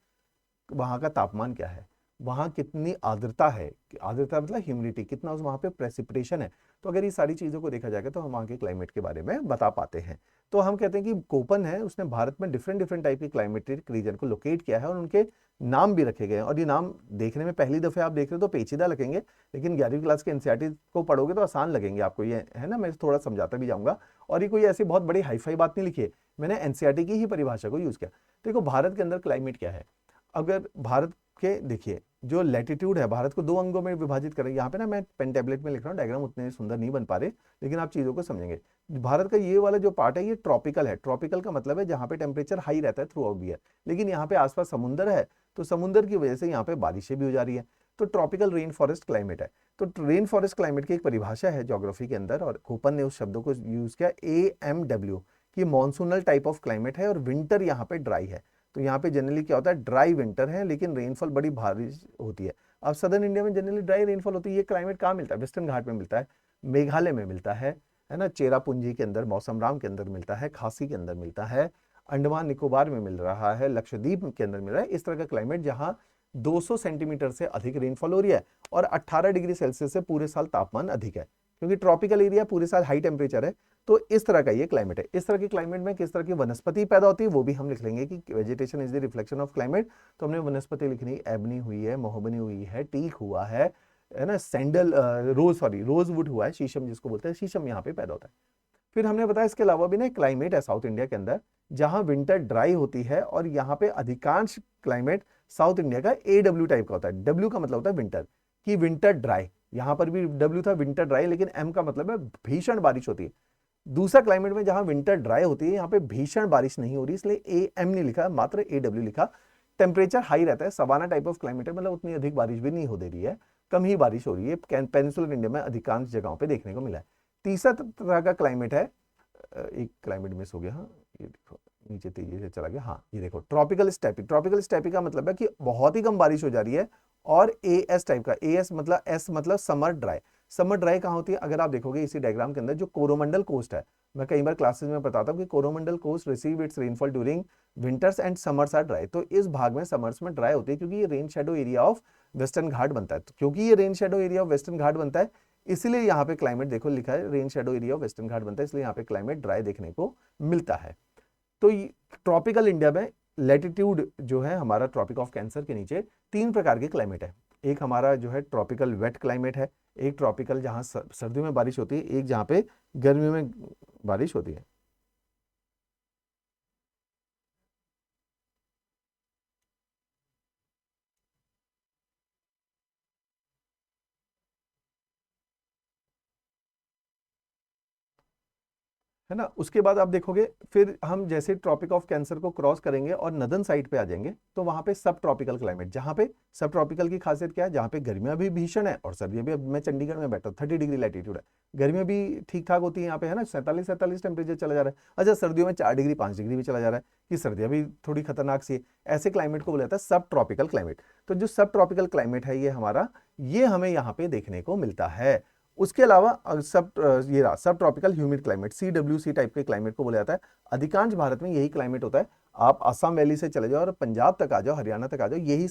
वहां का तापमान क्या है, वहां कितनी आर्द्रता है, आर्द्रता मतलब ह्यूमिडिटी कितना, वहां पे प्रेसिपिटेशन है। तो अगर ये सारी चीजों को देखा जाएगा तो हम वहां के क्लाइमेट के बारे में बता पाते हैं। तो हम कहते हैं कि कोपन है उसने भारत में डिफरेंट डिफरेंट टाइप के क्लाइमेटिक रीजन को लोकेट किया है और उनके नाम भी रखे गए हैं। और ये नाम देखने में पहली दफे आप देख रहे हो तो पेचीदा लगेंगे, लेकिन 11वीं क्लास के एनसीईआरटी को पढ़ोगे तो आसान लगेंगे आपको, ये है ना, मैं थोड़ा समझाता भी जाऊंगा। और ये कोई ऐसी बहुत बड़ी हाईफाई बात नहीं लिखी है, मैंने एनसीईआरटी की ही परिभाषा को यूज किया। देखो भारत के अंदर क्लाइमेट क्या है। अगर भारत के देखिए जो लैटिट्यूड है, भारत को 2 अंगों में विभाजित करें। यहाँ पे ना मैं पेन टैबलेट में लिख रहा हूँ, डायग्राम उतने सुंदर नहीं बन पा रहे, लेकिन आप चीजों को समझेंगे। भारत का ये वाला जो पार्ट है ये ट्रॉपिकल है। ट्रॉपिकल का मतलब है जहाँ पे टेम्परेचर हाई रहता है थ्रू आउट ईयर, लेकिन यहाँ पे आसपास समुद्र है, तो समुद्र की वजह से यहाँ पे बारिशें भी हो जा रही है। तो ट्रॉपिकल रेन फॉरेस्ट क्लाइमेट है। तो रेन फॉरेस्ट क्लाइमेट की एक परिभाषा है ज्योग्राफी के अंदर, और कोपन ने उस शब्दों को यूज किया AMW, कि मॉनसूनल टाइप ऑफ क्लाइमेट है और विंटर यहाँ पे ड्राई है। तो यहाँ पे जनरली क्या होता है, ड्राई विंटर है लेकिन रेनफॉल बड़ी भारी होती है। अब सदर्न इंडिया में जनरली ड्राई रेनफॉल होती है। ये क्लाइमेट कहाँ मिलता है, वेस्टर्न घाट में मिलता है, मेघालय में मिलता है ना, चेरापूंजी के अंदर, मौसमराम के अंदर मिलता है, खासी के अंदर मिलता है, अंडमान निकोबार में मिल रहा है, लक्षद्वीप के अंदर मिल रहा है। इस तरह का क्लाइमेट जहाँ 200 सेंटीमीटर से अधिक रेनफॉल हो रही है और 18 डिग्री सेल्सियस से पूरे साल तापमान अधिक है, क्योंकि ट्रॉपिकल एरिया पूरे साल हाई टेम्परेचर है। तो इस तरह का ये क्लाइमेट है। इस तरह के क्लाइमेट में किस तरह की वनस्पति पैदा होती है वो भी हम लिख लेंगे कि vegetation is the reflection of climate. तो हमने वनस्पति लिखनी, एबनी हुई है, मोहबनी हुई है, टीक हुआ है ना, सैंडल, रोजवुड हुआ है, शीशम जिसको बोलते हैं, शीशम यहाँ पे पैदा होता है। फिर हमने बताया इसके अलावा भी ना क्लाइमेट है साउथ इंडिया के अंदर जहां विंटर ड्राई होती है, और यहाँ पे अधिकांश क्लाइमेट साउथ इंडिया का AW टाइप का होता है। डब्ल्यू का मतलब होता है विंटर, कि विंटर ड्राई, यहां पर भी डब्ल्यू था विंटर ड्राई, लेकिन M का मतलब है भीषण बारिश होती है। दूसरा क्लाइमेट में जहां विंटर ड्राई होती है यहाँ पे भीषण बारिश नहीं हो रही, इसलिए AM नहीं लिखा, मात्र AW लिखा। टेम्परेचर हाई रहता है, सवाना टाइप ऑफ क्लाइमेट है, मतलब उतनी अधिक बारिश भी नहीं हो दे रही है, कम ही बारिश हो रही है, पेनिनसुलर इंडिया में अधिकांश जगहों पे देखने को मिला है। तीसरा तरह का क्लाइमेट है, एक क्लाइमेट मिस हो गया, हाँ ये देखो नीचे तेजी से चला गया, हाँ ये देखो ट्रॉपिकल स्टेपिक। ट्रॉपिकल स्टेपिक का मतलब है कि बहुत ही कम बारिश हो जा रही है। और AS टाइप का, AS मतलब S मतलब समर ड्राई। समर ड्राई कहाँ होती है, अगर आप देखोगे इसी डायग्राम के अंदर जो कोरोमंडल कोस्ट है, मैं कई बार क्लासेस में बताता हूँ कि Coromandel coast receive its rainfall during winters and summers are dry. तो इस भाग में समर्स में ड्राई होती है क्योंकि ये rain shadow area of Western Ghat बनता है। तो क्योंकि ये rain shadow area of Western Ghat बनता है, इसलिए यहाँ पे क्लाइमेट देखो लिखा है rain shadow area of Western Ghat बनता है, इसलिए यहाँ पे क्लाइमेट ड्राई देखने को मिलता है। तो ट्रॉपिकल इंडिया में लैटिट्यूड जो है हमारा, ट्रॉपिक ऑफ कैंसर के नीचे 3 प्रकार के क्लाइमेट है। एक हमारा जो है ट्रॉपिकल वेट क्लाइमेट है, एक ट्रॉपिकल जहां सर्दियों में बारिश होती है, एक जहां पे गर्मियों में बारिश होती है। है ना। उसके बाद आप देखोगे फिर हम जैसे ट्रॉपिक ऑफ कैंसर को क्रॉस करेंगे और नदन साइड पे आ जाएंगे तो वहां पे सब ट्रॉपिकल क्लाइमेट, जहां पे सब ट्रॉपिकल की खासियत क्या है, जहां पे गर्मियां भी भीषण है और सर्दियां भी। अब मैं चंडीगढ़ में बैठा हूँ, 30 डिग्री लैटिट्यूड है, गर्मियां भी ठीक ठाक होती है यहाँ पे, है ना, 47-47 टेम्परेचर चला जा रहा है। अच्छा, सर्दियों में 4 डिग्री 5 डिग्री भी चला जा रहा है, कि सर्दियां भी थोड़ी खतरनाक सी है। ऐसे क्लाइमेट को बोला जाता है सब ट्रॉपिकल क्लाइमेट। तो जो सब ट्रॉपिकल क्लाइमेट है ये हमारा, ये हमें यहाँ पे देखने को मिलता है। उसके अलावा ये रहा सब tropical humid climate, CWC type के क्लाइमेट को बोला जाता है। अधिकांश भारत में यही क्लाइमेट होता है। आप असम वैली से चले जाओ और पंजाब तक आ जाओ, हरियाणा तक आ जाओ, यही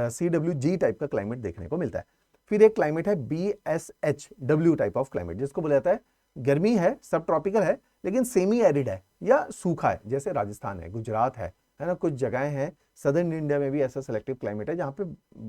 CWG टाइप का क्लाइमेट देखने को मिलता है। फिर एक क्लाइमेट है BSHW टाइप ऑफ क्लाइमेट, जिसको बोला जाता है गर्मी है, सब ट्रॉपिकल है, लेकिन सेमी एरिड है या सूखा है, जैसे राजस्थान है, गुजरात है ना, कुछ जगहें हैं सदर्न इंडिया में भी ऐसा सेलेक्टिव क्लाइमेट है जहां पे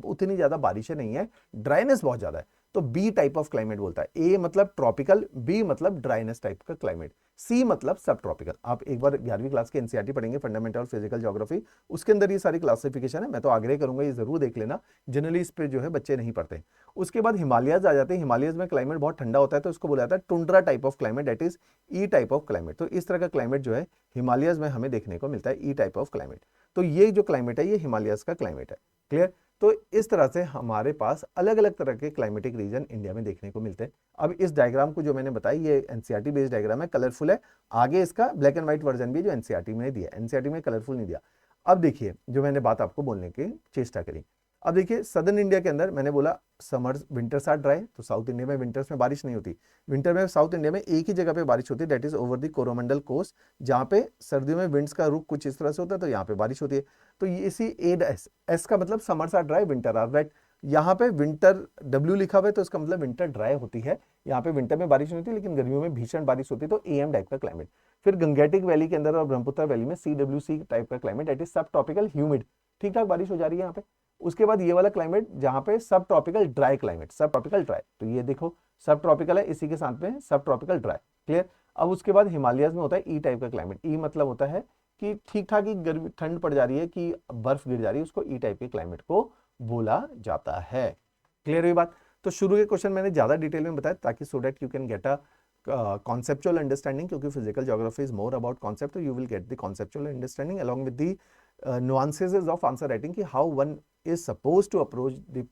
उतनी ज्यादा बारिशें नहीं है, ड्राइनेस बहुत ज्यादा है। तो बी टाइप ऑफ क्लाइमेट बोलता है। ए मतलब ट्रॉपिकल, बी मतलब ड्राइनेस टाइप का क्लाइमेट, सी मतलब सब ट्रॉपिकल। आप एक बार 11वीं क्लास के एनसीईआरटी पढ़ेंगे, फंडामेंटल फिजिकल ज्योग्राफी, उसके अंदर ये सारी क्लासिफिकेशन है। मैं तो आग्रह करूंगा ये जरूर देख लेना, जनरली इस पे जो है बच्चे नहीं पढ़ते। उसके बाद हिमालयज आ जाते हैं। हिमालयज में क्लाइमेट बहुत ठंडा होता है, तो उसको बोला जाता है tundra type of climate, that is E type of climate. तो इस तरह का क्लाइमेट जो है हिमालयज में हमें देखने को मिलता है, ई टाइप ऑफ क्लाइमेट। तो ये जो क्लाइमेट है ये हिमालयस का क्लाइमेट है। क्लियर। तो इस तरह से हमारे पास अलग अलग तरह के क्लाइमेटिक रीजन इंडिया में देखने को मिलते हैं। अब इस डायग्राम को जो मैंने बताई ये एनसीईआरटी बेस्ड डायग्राम है, कलरफुल है। आगे इसका ब्लैक एंड व्हाइट वर्जन भी है जो एनसीईआरटी में दिया, एनसीईआरटी में कलरफुल नहीं दिया। अब देखिए जो मैंने बात आपको बोलने की चेष्टा करी, अब देखिए सदर्न इंडिया के अंदर मैंने बोला समर विंटर्स आर ड्राई, तो साउथ इंडिया में विंटर्स में बारिश नहीं होती। विंटर में साउथ इंडिया में एक ही जगह पे बारिश होती है, that is over the Coromandel coast, जहां पे सर्दियों में विंड्स का रुख कुछ इस तरह से होता है, तो यहाँ पे बारिश होती है। तो ये इसी एस का मतलब summers are dry, winter are wet. यहाँ पे विंटर डब्ल्यू लिखा हुआ है तो इसका मतलब विंटर ड्राई होती है। यहाँ पे विंटर में बारिश नहीं होती लेकिन गर्मियों में भीषण बारिश होती है, तो एम टाइप का क्लाइमेट। फिर गंगेटिक वैली के अंदर और ब्रह्मपुत्र वैली में CWC टाइप का क्लाइमेट, दैट इज सब ट्रॉपिकल ह्यूमिड, ठीक ठाक बारिश हो जा रही है यहाँ पे। उसके बाद ये वाला क्लाइमेट जहां पे सब ट्रॉपिकल ड्राई क्लाइमेट, सब ट्रॉपिकल ड्राई, तो ये देखो सब ट्रॉपिकल है, इसी के साथ में सब ट्रॉपिकल ड्राई। क्लियर। अब उसके बाद हिमालयस में होता है ई टाइप का क्लाइमेट। ई मतलब होता है कि ठीक ठाक ही गर्मी ठंड पड़ जा रही है, कि बर्फ गिर जा रही है, उसको ई टाइप के क्लाइमेट को बोला जाता है। क्लियर हुई बात। तो शुरू के क्वेश्चन मैंने ज्यादा डिटेल में बताया ताकि सो that you can get a conceptual understanding, क्योंकि physical geography is more about concept, so you will get the conceptual understanding along with the nuances of answer writing, कि how one is supposed to approach the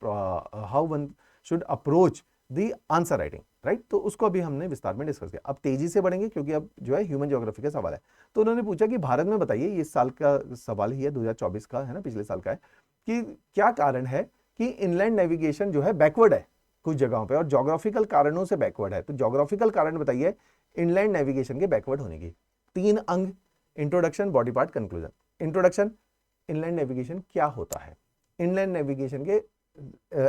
how one should approach the answer writing, right? तो उसको अभी हमने विस्तार में discuss किया। अब तेजी से बढ़ेंगे क्योंकि अब जो है ह्यूमन ज्योग्राफी का सवाल है। तो उन्होंने पूछा कि भारत में बताइए, ये इस साल का सवाल ही है, 2024 का है ना, पिछले साल का है, कि क्या कारण है कि इनलैंड नेविगेशन जो है बैकवर्ड है कुछ जगहों पे और ज्योग्राफिकल कारणों से बैकवर्ड है। तो ज्योग्राफिकल कारण बताइए इनलैंड नेविगेशन के बैकवर्ड होने की। 3 अंग, introduction, body part, conclusion. Introduction, inland navigation क्या होता है, इनलैंड नेविगेशन के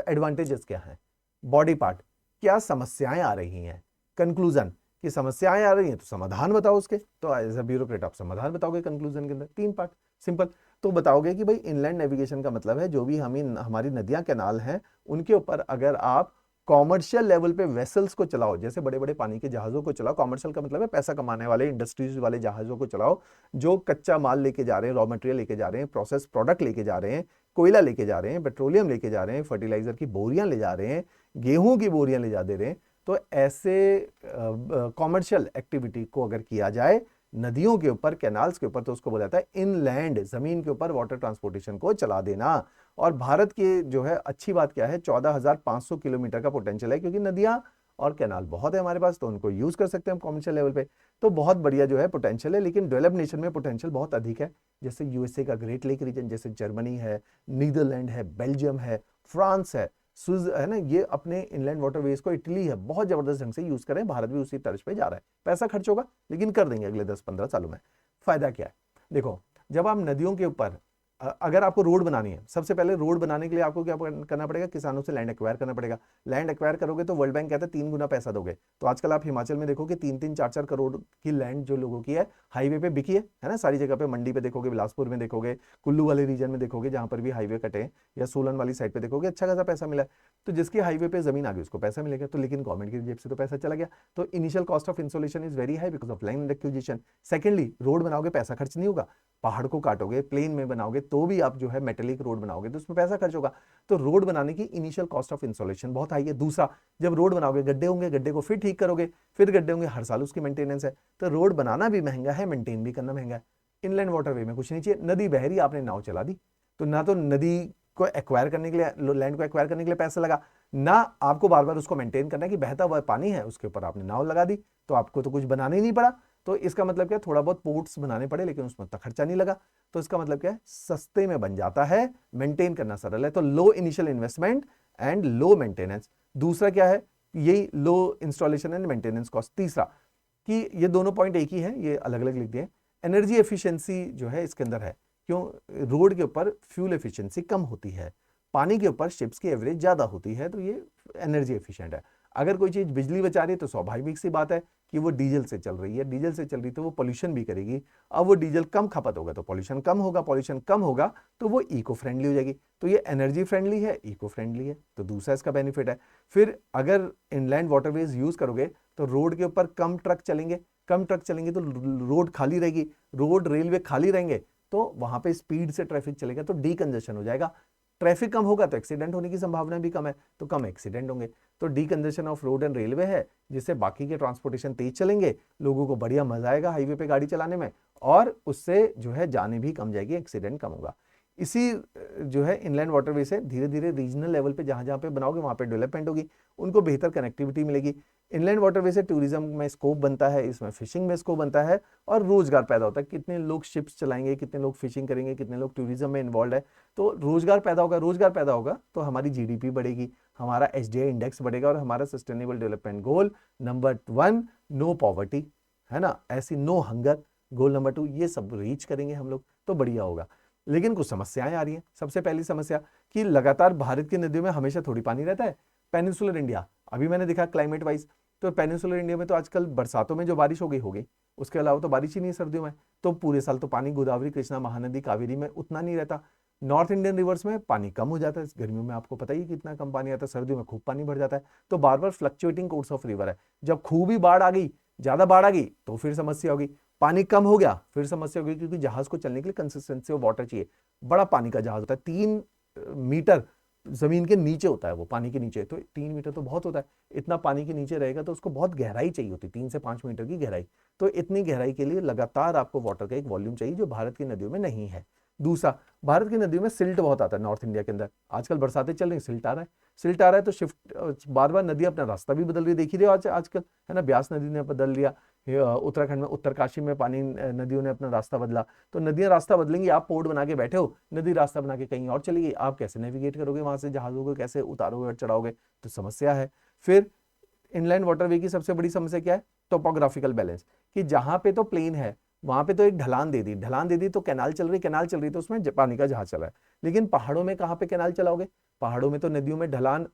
एडवांटेजेस क्या हैं, बॉडी पार्ट क्या समस्याएं आ रही हैं, कंक्लूजन कि समस्याएं आ रही हैं तो समाधान बताओ उसके, तो एज अ ब्यूरोक्रेट आप समाधान बताओगे कंक्लूजन के अंदर। 3 पार्ट, सिंपल। तो बताओगे कि भाई इनलैंड नेविगेशन का मतलब है जो भी हमारी नदियां कैनाल हैं उनके ऊपर अगर आप कॉमर्शियल लेवल पे वेसल्स को चलाओ, जैसे बड़े बड़े पानी के जहाजों को चलाओ, कॉमर्शियल का मतलब है पैसा कमाने वाले इंडस्ट्रीज वाले जहाजों को चलाओ, जो कच्चा माल लेके जा रहे हैं, रॉ मटेरियल लेके जा रहे हैं, प्रोसेस प्रोडक्ट लेके जा रहे हैं, कोयला लेके जा रहे हैं, पेट्रोलियम लेके जा रहे हैं, फर्टिलाइजर की बोरियां ले जा रहे हैं, गेहूं की बोरियां ले जा दे रहे हैं। तो ऐसे कॉमर्शियल एक्टिविटी को अगर किया जाए नदियों के ऊपर, कैनाल्स के ऊपर, तो उसको बोला जाता है इनलैंड, जमीन के ऊपर वाटर ट्रांसपोर्टेशन को चला देना। और भारत की जो है अच्छी बात क्या है, 14,500 किलोमीटर का पोटेंशियल है, क्योंकि नदियां और कैनाल बहुत है हमारे पास, तो उनको यूज कर सकते हैं हम कॉमर्शियल लेवल पे। तो बहुत बढ़िया जो है पोटेंशियल है, लेकिन डेवलप्ड नेशन में पोटेंशियल बहुत अधिक है, जैसे यूएसए का ग्रेट लेक रीजन, जैसे जर्मनी है, नीदरलैंड है, बेल्जियम है, फ्रांस है, स्विज है ना, ये अपने इनलैंड वाटरवेज को, इटली है, बहुत जबरदस्त ढंग से यूज करें। भारत भी उसी तर्ज पे जा रहा है, पैसा खर्च होगा लेकिन कर देंगे अगले 10-15 सालों में। फायदा क्या है, देखो जब आप नदियों के ऊपर अगर आपको रोड बनानी है, सबसे पहले रोड बनाने के लिए आपको क्या करना पड़ेगा, किसानों से लैंड एक्वायर करना पड़ेगा। लैंड एक्वायर करोगे तो वर्ल्ड बैंक कहता है 3 गुना पैसा दोगे। तो आजकल आप हिमाचल में देखोगे 3-3, 4-4 करोड़ की लैंड जो लोगों की है हाईवे पे बिकी है ना, सारी जगह पे, मंडी पे देखोगे, बिलासपुर में देखोगे, कुल्लू वाले रीजन में देखोगे जहां पर भी हाईवे कटे हैं, या सोलन वाली साइड पे देखोगे अच्छा खासा पैसा मिला है। तो जिसकी हाईवे पे जमीन आ गई उसको पैसा मिलेगा, तो लेकिन गवर्नमेंट की जेब से तो पैसा चला गया। तो initial cost of insolation is very high because of land acquisition. Secondly, road बनाओगे पैसा खर्च नहीं होगा, पहाड़ को काटोगे, प्लेन में बनाओगे, तो भी आप जो है मेटेलिक रोड बनाओगे तो उसमें पैसा खर्च होगा। तो रोड बनाने की इनिशियल कॉस्ट ऑफ इंस्टॉलेशन बहुत हाई है। दूसरा, जब रोड बनाओगे गड्ढे होंगे, गड्ढे को फिर ठीक करोगे, फिर गड्ढे होंगे, हर साल उसकी मेंटेनेंस है। तो रोड बनाना भी महंगा है, मेंटेन भी करना महंगा है। इनलैंड वाटरवे में कुछ नहीं चाहिए, नदी बह रही, आपने नाव चला दी, तो ना तो नदी को एक्वायर करने के लिए, लैंड को एक्वायर करने के लिए पैसा लगा, ना आपको बार बार उसको मेंटेन करना है कि बहता हुआ पानी है उसके ऊपर आपने नाव लगा दी, तो आपको तो कुछ बनाना ही नहीं पड़ा। तो इसका मतलब क्या, थोड़ा बहुत पोर्ट्स बनाने पड़े लेकिन उसमें उतना खर्चा नहीं लगा। तो इसका मतलब क्या है, सस्ते में बन जाता है, मेंटेन करना सरल है। तो low initial investment and low maintenance. दूसरा क्या है, यही low installation and maintenance cost. तीसरा कि ये दोनों पॉइंट एक ही है, ये अलग अलग लिख दिए। एनर्जी एफिशिएंसी जो है इसके अंदर है, क्यों, रोड के ऊपर फ्यूल एफिशिएंसी कम होती है, पानी के ऊपर शिप्स की एवरेज ज्यादा होती है, तो ये एनर्जी एफिशिएंट है। अगर कोई चीज बिजली बचा रही है तो स्वाभाविक सी बात है कि वो डीजल से चल रही है, डीजल से चल रही तो वो पॉल्यूशन भी करेगी। अब वो डीजल कम खपत होगा तो पॉल्यूशन कम होगा, पॉल्यूशन कम होगा तो वो इको फ्रेंडली हो जाएगी। तो ये एनर्जी फ्रेंडली है, इको फ्रेंडली है, तो दूसरा इसका बेनिफिट है। फिर अगर इनलैंड वाटरवेज यूज करोगे तो रोड के ऊपर कम ट्रक चलेंगे, कम ट्रक चलेंगे तो रोड खाली रहेगी, रोड रेलवे खाली रहेंगे तो वहां पे स्पीड से ट्रैफिक चलेगा तो डीकंजेशन हो जाएगा। ट्रैफिक कम होगा तो एक्सीडेंट होने की संभावना भी कम है, तो कम एक्सीडेंट होंगे। तो decongestion of road and railway है, जिससे बाकी के ट्रांसपोर्टेशन तेज चलेंगे, लोगों को बढ़िया मजा आएगा हाईवे पे गाड़ी चलाने में, और उससे जो है जाने भी कम जाएगी, एक्सीडेंट कम होगा। इसी जो है इनलैंड वाटरवे से धीरे धीरे रीजनल लेवल पे जहां जहां पे बनाओगे वहां पे डेवलपमेंट होगी, उनको बेहतर कनेक्टिविटी मिलेगी। इनलैंड वाटरवे से टूरिज्म में स्कोप बनता है, इसमें फिशिंग में स्कोप बनता है, और रोजगार पैदा होता है। कितने लोग शिप्स चलाएंगे, कितने लोग फिशिंग करेंगे, कितने लोग टूरिज्म में इन्वॉल्व है, तो रोजगार पैदा होगा। रोजगार पैदा होगा तो हमारी जीडीपी बढ़ेगी, हमारा एसडीआई इंडेक्स बढ़ेगा, और हमारा sustainable development goal number 1 no poverty, है ना, ऐसी नो हंगर, गोल नंबर 2, ये सब रीच करेंगे हम लोग तो बढ़िया होगा। लेकिन कुछ समस्याएं आ रही हैं। सबसे पहली समस्या कि लगातार भारत की नदियों में हमेशा थोड़ी पानी रहता है। पेनिनसुलर इंडिया, अभी मैंने देखा क्लाइमेट वाइज, तो पेनिनसुलर इंडिया में तो आजकल बरसातों में जो बारिश होगी, उसके अलावा तो बारिश ही नहीं सर्दियों में, तो पूरे साल तो पानी गोदावरी, कृष्णा, महानदी, कावेरी में उतना नहीं रहता। नॉर्थ इंडियन रिवर्स में पानी कम हो जाता है, गर्मियों में आपको पता ही कितना कम पानी आता है, सर्दियों में खूब पानी भर जाता है। तो बार बार फ्लक्चुएटिंग कोर्स ऑफ रिवर है। जब खूब ही बाढ़ आ गई, ज्यादा बाढ़ आ गई, तो फिर समस्या होगी, पानी कम हो गया फिर समस्या होगी, क्योंकि जहाज को चलने के लिए कंसिस्टेंसी ऑफ वाटर चाहिए। बड़ा पानी का जहाज होता है, 3 मीटर जमीन के नीचे होता है वो, पानी के नीचे, तो 3 मीटर तो बहुत होता है। इतना पानी के नीचे रहेगा तो उसको बहुत गहराई चाहिए होती है, 3 से 5 मीटर की गहराई। तो इतनी गहराई के लिए लगातार आपको वाटर का एक वॉल्यूम चाहिए, जो भारत की नदियों में नहीं है। दूसरा, भारत की नदियों में सिल्ट बहुत आता है नॉर्थ इंडिया के अंदर। आजकल बरसातें चल रही, सिल्ट आ रहा है, सिल्ट आ रहा है तो शिफ्ट, बार बार नदी अपना रास्ता भी बदल रही है, देख ही रहे हो आजकल, है ना, ब्यास नदी ने बदल लिया, उत्तराखंड में उत्तरकाशी में पानी, नदियों ने अपना रास्ता बदला। तो नदियां रास्ता बदलेंगी, आप पोर्ट बना के बैठे हो, नदी रास्ता बना के कहीं और चली गई, आप कैसे नेविगेट करोगे वहां से, जहाजों को कैसे उतारोगे और चढ़ाओगे, तो समस्या है। फिर इनलैंड वाटरवे की सबसे बड़ी समस्या क्या है, टोपोग्राफिकल बैलेंस, कि जहां पे तो प्लेन है वहां पे तो एक ढलान दे दी, ढलान दे दी तो कैनाल चल रही, कैनाल चल रही तो उसमें पानी का जहाज चल रहा है। लेकिन पहाड़ों में कहां पे कैनाल चलाओगे, पहाड़ों में तो नदियों में ढलान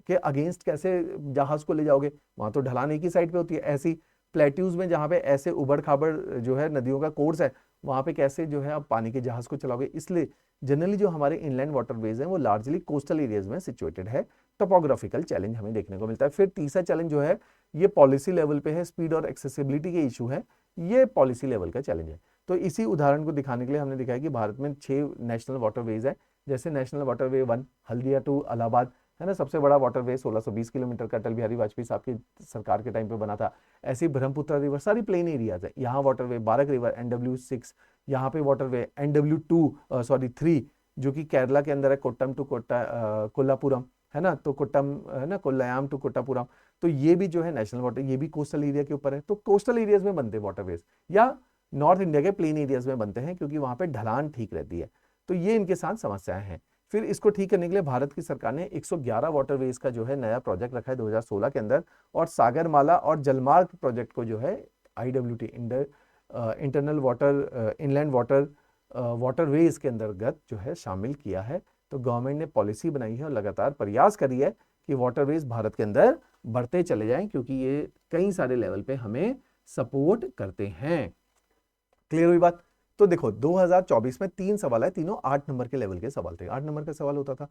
के अगेंस्ट कैसे जहाज को ले जाओगे, वहां तो ढलान एक ही साइड पे होती है। ऐसी प्लेट्यूज में जहां पे ऐसे उबड़ खाबड़ जो है नदियों का कोर्स है, वहां पे कैसे जो है आप पानी के जहाज को चलाओगे। इसलिए जनरली जो हमारे इनलैंड वाटरवेज हैं वो लार्जली कोस्टल एरियाज में सिचुएटेड है। टोपोग्राफिकल चैलेंज हमें देखने को मिलता है। फिर तीसरा चैलेंज जो है ये पॉलिसी लेवल पे है, स्पीड और एक्सेसिबिलिटी के इशू है, ये पॉलिसी लेवल का चैलेंज है। तो इसी उदाहरण को दिखाने के लिए हमने दिखाया कि भारत में 6 नेशनल वाटरवेज है। जैसे national waterway 1 Haldia to Allahabad, है ना, सबसे बड़ा वाटरवे 1620 किलोमीटर का, अटल बिहारी वाजपेयी साहब की सरकार के टाइम पे बना था। ऐसे ही ब्रह्मपुत्र रिवर, सारी प्लेन एरियाज है, यहाँ वाटरवे, बारक रिवर NW6, यहाँ पे वाटरवे NW3 जो कि केरला के अंदर है, कोट्टम टू कोल्लापुरम, है ना, तो कोट्टम, है ना, कोल्लायाम टू कोट्टापुरम। तो ये भी जो है नेशनल वाटर, ये भी कोस्टल एरिया के ऊपर है। तो कोस्टल एरियाज में बनते हैं वाटरवेज, या नॉर्थ इंडिया के प्लेन एरियाज में बनते हैं, क्योंकि वहां पे ढलान ठीक रहती है। तो ये इनके साथ समस्याएं हैं। फिर इसको ठीक करने के लिए भारत की सरकार ने 111 वाटरवेज का जो है नया प्रोजेक्ट रखा है 2016 के अंदर, और सागरमाला और जलमार्ग प्रोजेक्ट को जो है IWT, internal water inland waterways के अंतर्गत जो है शामिल किया है। तो गवर्नमेंट ने पॉलिसी बनाई है और लगातार प्रयास करी है कि वाटरवेज भारत के अंदर बढ़ते चले जाएं, क्योंकि ये कई सारे लेवल पे हमें सपोर्ट करते हैं। क्लियर हुई बात। तो देखो 2024 में 3 सवाल है, तीनों 8 नंबर के लेवल के सवाल थे, 8 नंबर का सवाल होता था।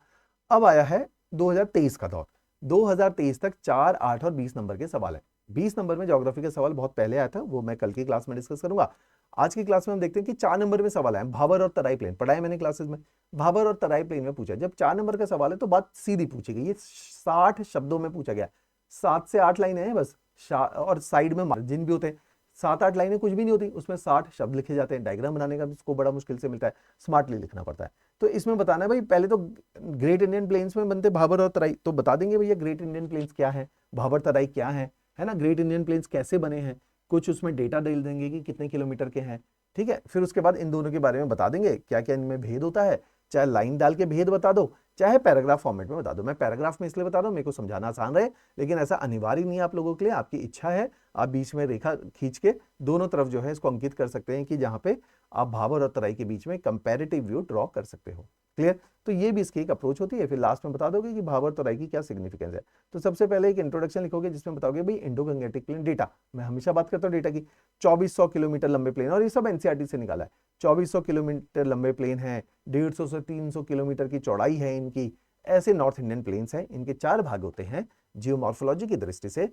अब आया है 2023 का दौर। 2023 तक 4, 8 और 20 नंबर के सवाल है। 20 नंबर में ज्योग्राफी का सवाल बहुत पहले आया था, वो मैं कल की क्लास में डिस्कस करूंगा। आज की क्लास में हम देखते हैं कि 4 नंबर में सवाल आया, भाबर और तराई प्लेन पढ़ा है मैंने क्लासेस में। भाबर और तराई प्लेन में पूछा, जब 4 नंबर का सवाल है तो बात सीधी पूछी गई, ये 60 शब्दों में पूछा गया, 7 से 8 लाइनें हैं बस, और साइड में मार्जिन भी होते हैं, 7-8 लाइनें कुछ भी नहीं होती, उसमें 60 शब्द लिखे जाते हैं। डायग्राम बनाने का इसको बड़ा मुश्किल से मिलता है, स्मार्टली लिखना पड़ता है। तो इसमें बताना है भाई, पहले तो ग्रेट इंडियन प्लेन्स में बनते भाबर और तराई, तो बता देंगे भैया ग्रेट इंडियन प्लेन्स क्या है, भाबर तराई क्या है ना, ग्रेट इंडियन प्लेन्स कैसे बने हैं, कुछ उसमें डेटा डाल देंगे कि कितने किलोमीटर के हैं, ठीक है। फिर उसके बाद इन दोनों के बारे में बता देंगे क्या क्या इनमें भेद होता है, चाहे लाइन डाल के भेद बता दो, चाहे पैराग्राफ फॉर्मेट में बता दो। मैं पैराग्राफ में इसलिए बता रहा हूं, मेरे को समझाना आसान रहे, लेकिन ऐसा अनिवार्य नहीं है आप लोगों के लिए, आपकी इच्छा है आप बीच में रेखा खींच के दोनों तरफ जो है इसको अंकित कर सकते हैं कि जहां पे आप भाबर और तराई के बीच में कंपैरेटिव व्यू ड्रॉ कर सकते हो। क्लियर? तो ये भी इसकी एक अप्रोच होती है। फिर लास्ट में बता दोगे कि भाबर तराई की क्या सिग्निफिकेंस है। तो सबसे पहले एक इंट्रोडक्शन लिखोगे जिसमें बताओगे भाई इंडो गंगेटिक प्लेन डेटा, मैं हमेशा बात करता हूँ डेटा की, 2400 किलोमीटर लंबे प्लेन, और ये सब एनसीईआरटी से निकाला है। 2400 किलोमीटर लंबे प्लेन है, 150 से 300 किलोमीटर की चौड़ाई है इनकी। ऐसे नॉर्थ इंडियन प्लेन्स हैं, इनके 4 भाग होते हैं जियोमॉर्फोलॉजी की दृष्टि से,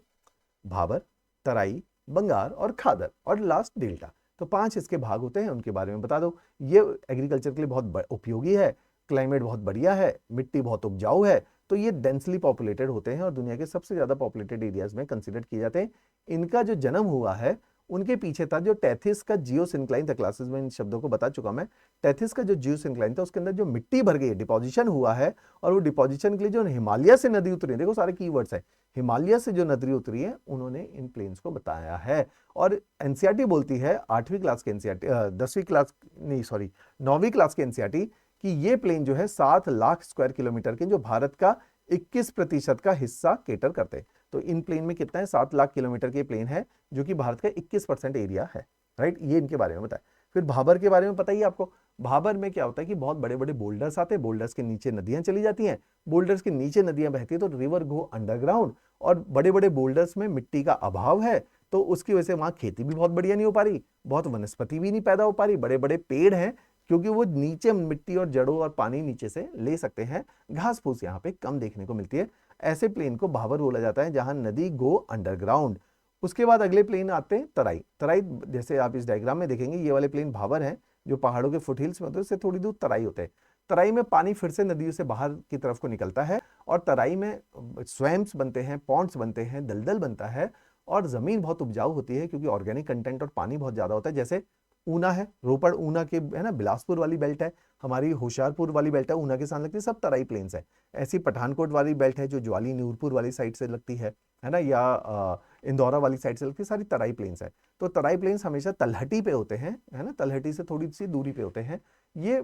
भाबर, तराई, बंगार और खादर, और लास्ट डेल्टा। तो 5 इसके भाग होते हैं, उनके बारे में बता दो। ये एग्रीकल्चर के लिए बहुत उपयोगी है, क्लाइमेट बहुत बढ़िया है, मिट्टी बहुत उपजाऊ है, तो ये डेंसली पॉपुलेटेड होते हैं और दुनिया के सबसे ज्यादा पॉपुलेटेड एरियाज में कंसीडर किए जाते हैं। इनका जो जन्म हुआ है उनके पीछे था जो टेथिस का जियोसिंक्लाइन था, क्लासेस में इन शब्दों को बता चुका मैं। टेथिस का जो जियोसिंक्लाइन था उसके अंदर जो मिट्टी भर गई है, डिपोजिशन हुआ है, और वो डिपोजिशन के लिए जो हिमालय से नदी उतरी है, देखो सारे कीवर्ड्स हैं, हिमालय से जो नदी उतरी है उन्होंने इन प्लेन्स को बताया है। और एनसीईआरटी बोलती है 8वीं क्लास के एनसीईआरटी, 10वीं क्लास नहीं सॉरी 9वीं क्लास के एनसीईआरटी, कि ये प्लेन जो है 7 लाख स्क्वायर किलोमीटर के, जो भारत का 21% का हिस्सा केटर करते हैं। तो इन प्लेन में कितना है, 7 लाख किलोमीटर के प्लेन है जो कि भारत का 21% एरिया है, राइट। ये इनके बारे में बताया। फिर भाबर के बारे में पता ही आपको, भाबर में क्या होता है कि बहुत बड़े बड़े बोल्डर्स आते हैं, बोल्डर्स के नीचे नदियां चली जाती हैं, बोल्डर्स के नीचे नदियां बहती है तो रिवर गो अंडरग्राउंड, और बड़े बड़े बोल्डर्स में मिट्टी का अभाव है, तो उसकी वजह से वहां खेती भी बहुत बढ़िया नहीं हो पा रही, बहुत वनस्पति भी नहीं पैदा हो पा रही, बड़े बड़े पेड़ हैं क्योंकि वो नीचे मिट्टी और जड़ों और पानी नीचे से ले सकते हैं, घास फूस यहाँ पे कम देखने को मिलती है। ऐसे प्लेन को भाबर बोला जाता है जहां नदी गो अंडरग्राउंड। उसके बाद अगले प्लेन आते हैं तराई। तराई जैसे आप इस डायग्राम में देखेंगे, ये वाले प्लेन भाबर हैं जो पहाड़ों के फुटहिल्स में होते हैं, उससे थोड़ी दूर तराई होते हैं। तराई में पानी फिर से नदियों से बाहर की तरफ को निकलता है, और तराई में स्वैम्स बनते हैं, पॉन्ड्स बनते हैं, दलदल बनता है, और जमीन बहुत उपजाऊ होती है क्योंकि ऑर्गेनिक कंटेंट और पानी बहुत ज्यादा होता है। जैसे ऊना है, रोपड़ ऊना के है ना, बिलासपुर वाली बेल्ट है, हमारी होशियारपुर वाली बेल्ट है, ऊना के साथ लगती है, सब तराई प्लेन्स है। ऐसी पठानकोट वाली बेल्ट है जो ज्वाली नूरपुर वाली साइड से लगती है ना, या इंदौरा वाली साइड से लगती है, सारी तराई प्लेन्स है। तो तराई प्लेन्स हमेशा तलहटी पे होते हैं, है ना, तलहटी से थोड़ी सी दूरी पे होते हैं। ये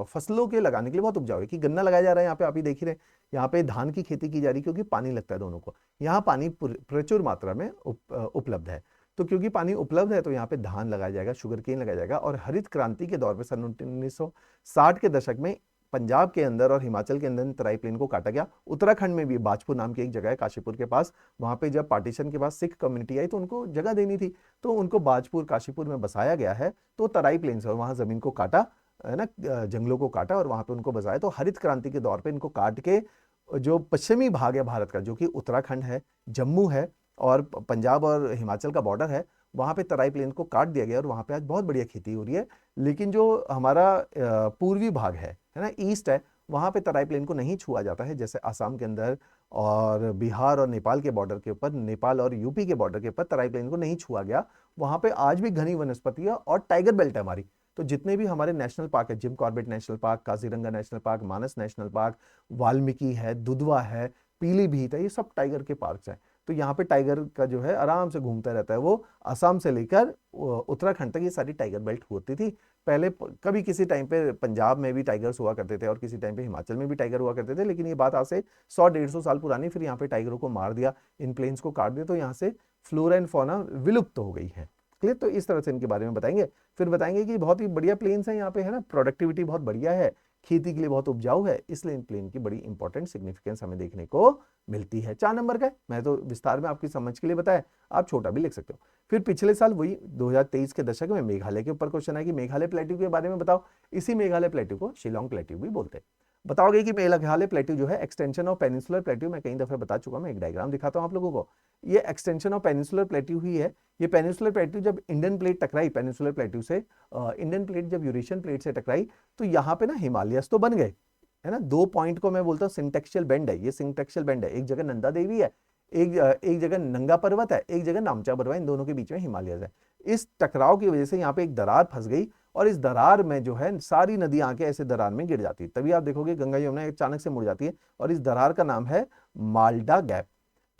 फसलों के लगाने के लिए बहुत उपजाऊ है, कि गन्ना लगाया जा रहा है यहाँ पे, आप ही देख ही रहे, यहाँ पे धान की खेती की जा रही है क्योंकि पानी लगता है दोनों को, यहाँ पानी प्रचुर मात्रा में उपलब्ध है। तो क्योंकि पानी उपलब्ध है तो यहाँ पे धान लगाया जाएगा, शुगर केन लगाया जाएगा। और हरित क्रांति के दौर पे सन 1960 के दशक में पंजाब के अंदर और हिमाचल के अंदर तराई प्लेन को काटा गया। उत्तराखंड में भी बाजपुर नाम की एक जगह है काशीपुर के पास, वहां पे जब पार्टीशन के बाद सिख कम्युनिटी आई तो उनको जगह देनी थी, तो उनको बाजपुर काशीपुर में बसाया गया है। तो तराई प्लेन से वहां जमीन को काटा, है ना, जंगलों को काटा और वहां पे उनको बसाया। तो हरित क्रांति के दौर पे इनको काट के जो पश्चिमी भाग है भारत का, जो कि उत्तराखंड है, जम्मू है और पंजाब और हिमाचल का बॉर्डर है, वहां पे तराई प्लेन को काट दिया गया और वहां पे आज बहुत बढ़िया खेती हो रही है। लेकिन जो हमारा पूर्वी भाग है ना, ईस्ट है, वहां पे तराई प्लेन को नहीं छुआ जाता है। जैसे आसाम के अंदर और बिहार और नेपाल के बॉर्डर के ऊपर, नेपाल और यूपी के बॉर्डर के ऊपर तराई प्लेन को नहीं छुआ गया। वहां पे आज भी घनी वनस्पति है और टाइगर बेल्ट है हमारी। तो जितने भी हमारे नेशनल पार्क है, Jim Corbett national park, Kaziranga national park, Manas national park, Valmiki है, दुधवा है, पीलीभीत है, ये सब टाइगर के पार्क्स हैं। तो यहाँ पे टाइगर का जो है आराम से घूमता रहता है, वो असम से लेकर उत्तराखंड तक ये सारी टाइगर बेल्ट होती थी। पहले कभी किसी टाइम पे पंजाब में भी टाइगर्स हुआ करते थे और किसी टाइम पे हिमाचल में भी टाइगर हुआ करते थे, लेकिन ये बात आज से 100-150 साल पुरानी। फिर यहाँ पे टाइगरों को मार दिया, इन प्लेन्स को काट दिया, तो यहाँ से फ्लोरा एंड फौना विलुप्त हो गई है। क्लियर? तो इस तरह से इनके बारे में बताएंगे। फिर बताएंगे कि बहुत ही बढ़िया प्लेन्स हैं यहाँ पे, है ना, प्रोडक्टिविटी बहुत बढ़िया है, खेती के लिए बहुत उपजाऊ है, इसलिए इन प्लेन की बड़ी इंपॉर्टेंट सिग्निफिकेंस हमें देखने को मिलती है। 4 नंबर का है, मैं तो विस्तार में आपकी समझ के लिए बताया, आप छोटा भी लिख सकते हो। फिर पिछले साल वही 2023 के दशक में मेघालय के ऊपर क्वेश्चन है कि मेघालय प्लेट्यू के बारे में बताओ। इसी मेघालय प्लेट्यू को शिलोंग प्लेट्यू भी बोलते हैं। बताओगे कि मेघालय प्लेट्यू जो है एक्सटेंशन ऑफ पेनिनसुलर प्लेट्यू, मैं कई दफे बता चुका हूं, मैं एक डायग्राम दिखाता हूं आप लोगों को। ये एक्सटेंशन ऑफ पेनिनसुलर प्लेट्यू ही है। ये पेनिनसुलर प्लेट्यू जब इंडियन प्लेट टकराई पेनिनसुलर प्लेट्यू से, इंडियन प्लेट जब यूरेशियन प्लेट से टकराई, तो यहाँ पे ना हिमालयस तो बन गए, है ना। 2 पॉइंट को मैं बोलता हूँ सिंटेक्शियल बेंड है, ये सिंटेक्शियल बेंड है। एक जगह नंदा देवी है, एक जगह नंगा पर्वत है, एक जगह नामचा पर्वत है, इन दोनों के बीच में हिमालयस है। इस टकराव की वजह से यहाँ पे एक दरार फंस गई, और इस दरार में जो है सारी नदियां आके ऐसे दरार में गिर जाती है। तभी आप देखोगे गंगा यमुना अचानक से मुड़ जाती है, और इस दरार का नाम है माल्डा गैप।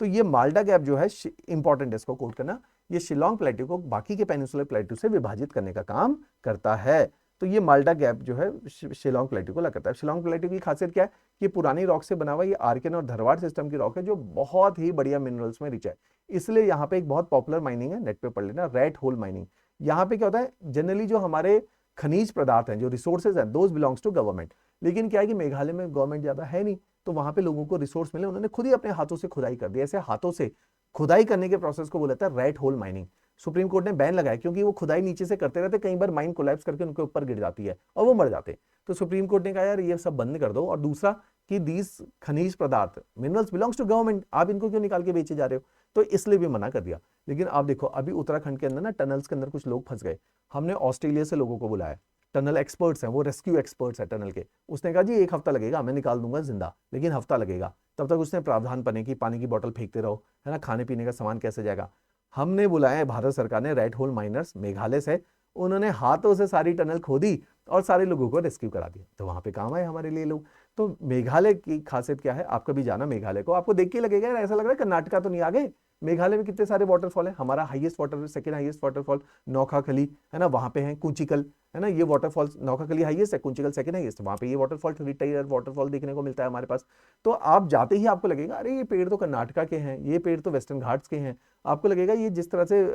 तो ये माल्डा गैप जो है इंपॉर्टेंट है, इसको कोट करना। ये शिलोंग प्लेट्यू को बाकी के पेनिनसुलर प्लेट्यू से विभाजित करने का काम करता है। तो ये माल्डा गैप जो है शिलोंग प्लेट्यू को लग करता है। शिलोंग प्लेट्यू की खासियत क्या है? ये पुरानी रॉक से बना हुआ ये आर्कियन और धरवाड़ सिस्टम की रॉक है, जो बहुत ही बढ़िया मिनरल्स में रिच है। इसलिए यहाँ पे एक बहुत पॉपुलर माइनिंग है, नेट पे पढ़ लेना, रेड होल माइनिंग। यहाँ पे क्या होता है, जनरली जो हमारे खनिज पदार्थ हैं, जो रिसोर्सेज हैं, दोज बिलोंग्स टू गवर्नमेंट। लेकिन क्या है कि मेघालय में गवर्नमेंट ज्यादा है नहीं, तो वहां पे लोगों को रिसोर्स मिले, उन्होंने खुद ही अपने हाथों से खुदाई कर दी। ऐसे हाथों से खुदाई करने के प्रोसेस को बोला जाता है red hole mining. Supreme court ने बैन लगाया, क्योंकि वो खुदाई नीचे से करते रहते, कई बार माइन कोलैप्स करके उनके ऊपर गिर जाती है और वो मर जाते। तो सुप्रीम कोर्ट ने कहा यार ये सब बंद कर दो। और दूसरा कि दीज खनिज पदार्थ मिनरल्स बिलोंग्स टू गवर्नमेंट, आप इनको क्यों निकाल के बेचे जा रहे हो? तो इसलिए भी मना कर दिया। लेकिन आप देखो अभी उत्तराखंड के अंदर ना टनल्स के अंदर कुछ लोग फंस गए। हमने ऑस्ट्रेलिया से लोगों को बुलाया, टनल एक्सपर्ट्स हैं, वो रेस्क्यू एक्सपर्ट्स हैं टनल के। उसने कहा जी 1 हफ्ता लगेगा, मैं निकाल दूंगा जिंदा, लेकिन हफ्ता लगेगा। तब तक उसने प्रावधान बने कि पानी की बोतल फेंकते रहो, है ना, खाने पीने का सामान कैसे जाएगा। हमने बुलाया, भारत सरकार ने रेड होल माइनर्स मेघालय से, उन्होंने हाथों से सारी टनल खोदी और सारे लोगों को रेस्क्यू करा दिया। तो वहां पे काम आए हमारे लिए लोग। तो मेघालय की खासियत क्या है, आप कभी जाना मेघालय को, आपको देख के लगेगा यार ऐसा लग रहा है कर्नाटका तो नहीं आ गए। मेघालय में कितने सारे वाटरफॉल है। हमारा highest water, second highest waterfall Nohkalikai, है ना, वहां पे है कुंचिकल, है ना, ये वाटरफॉल नौखाखली हाईएस्ट है, कुंचिकल सेकंड हाईएस्ट, वहां पे ये वाटरफॉल रिटायर वाटरफॉल देखने को मिलता है हमारे पास। तो आप जाते ही आपको लगेगा अरे ये पेड़ तो कर्नाटका के हैं, ये पेड़ तो वेस्टर्न घाट्स के हैं। आपको लगेगा ये जिस तरह से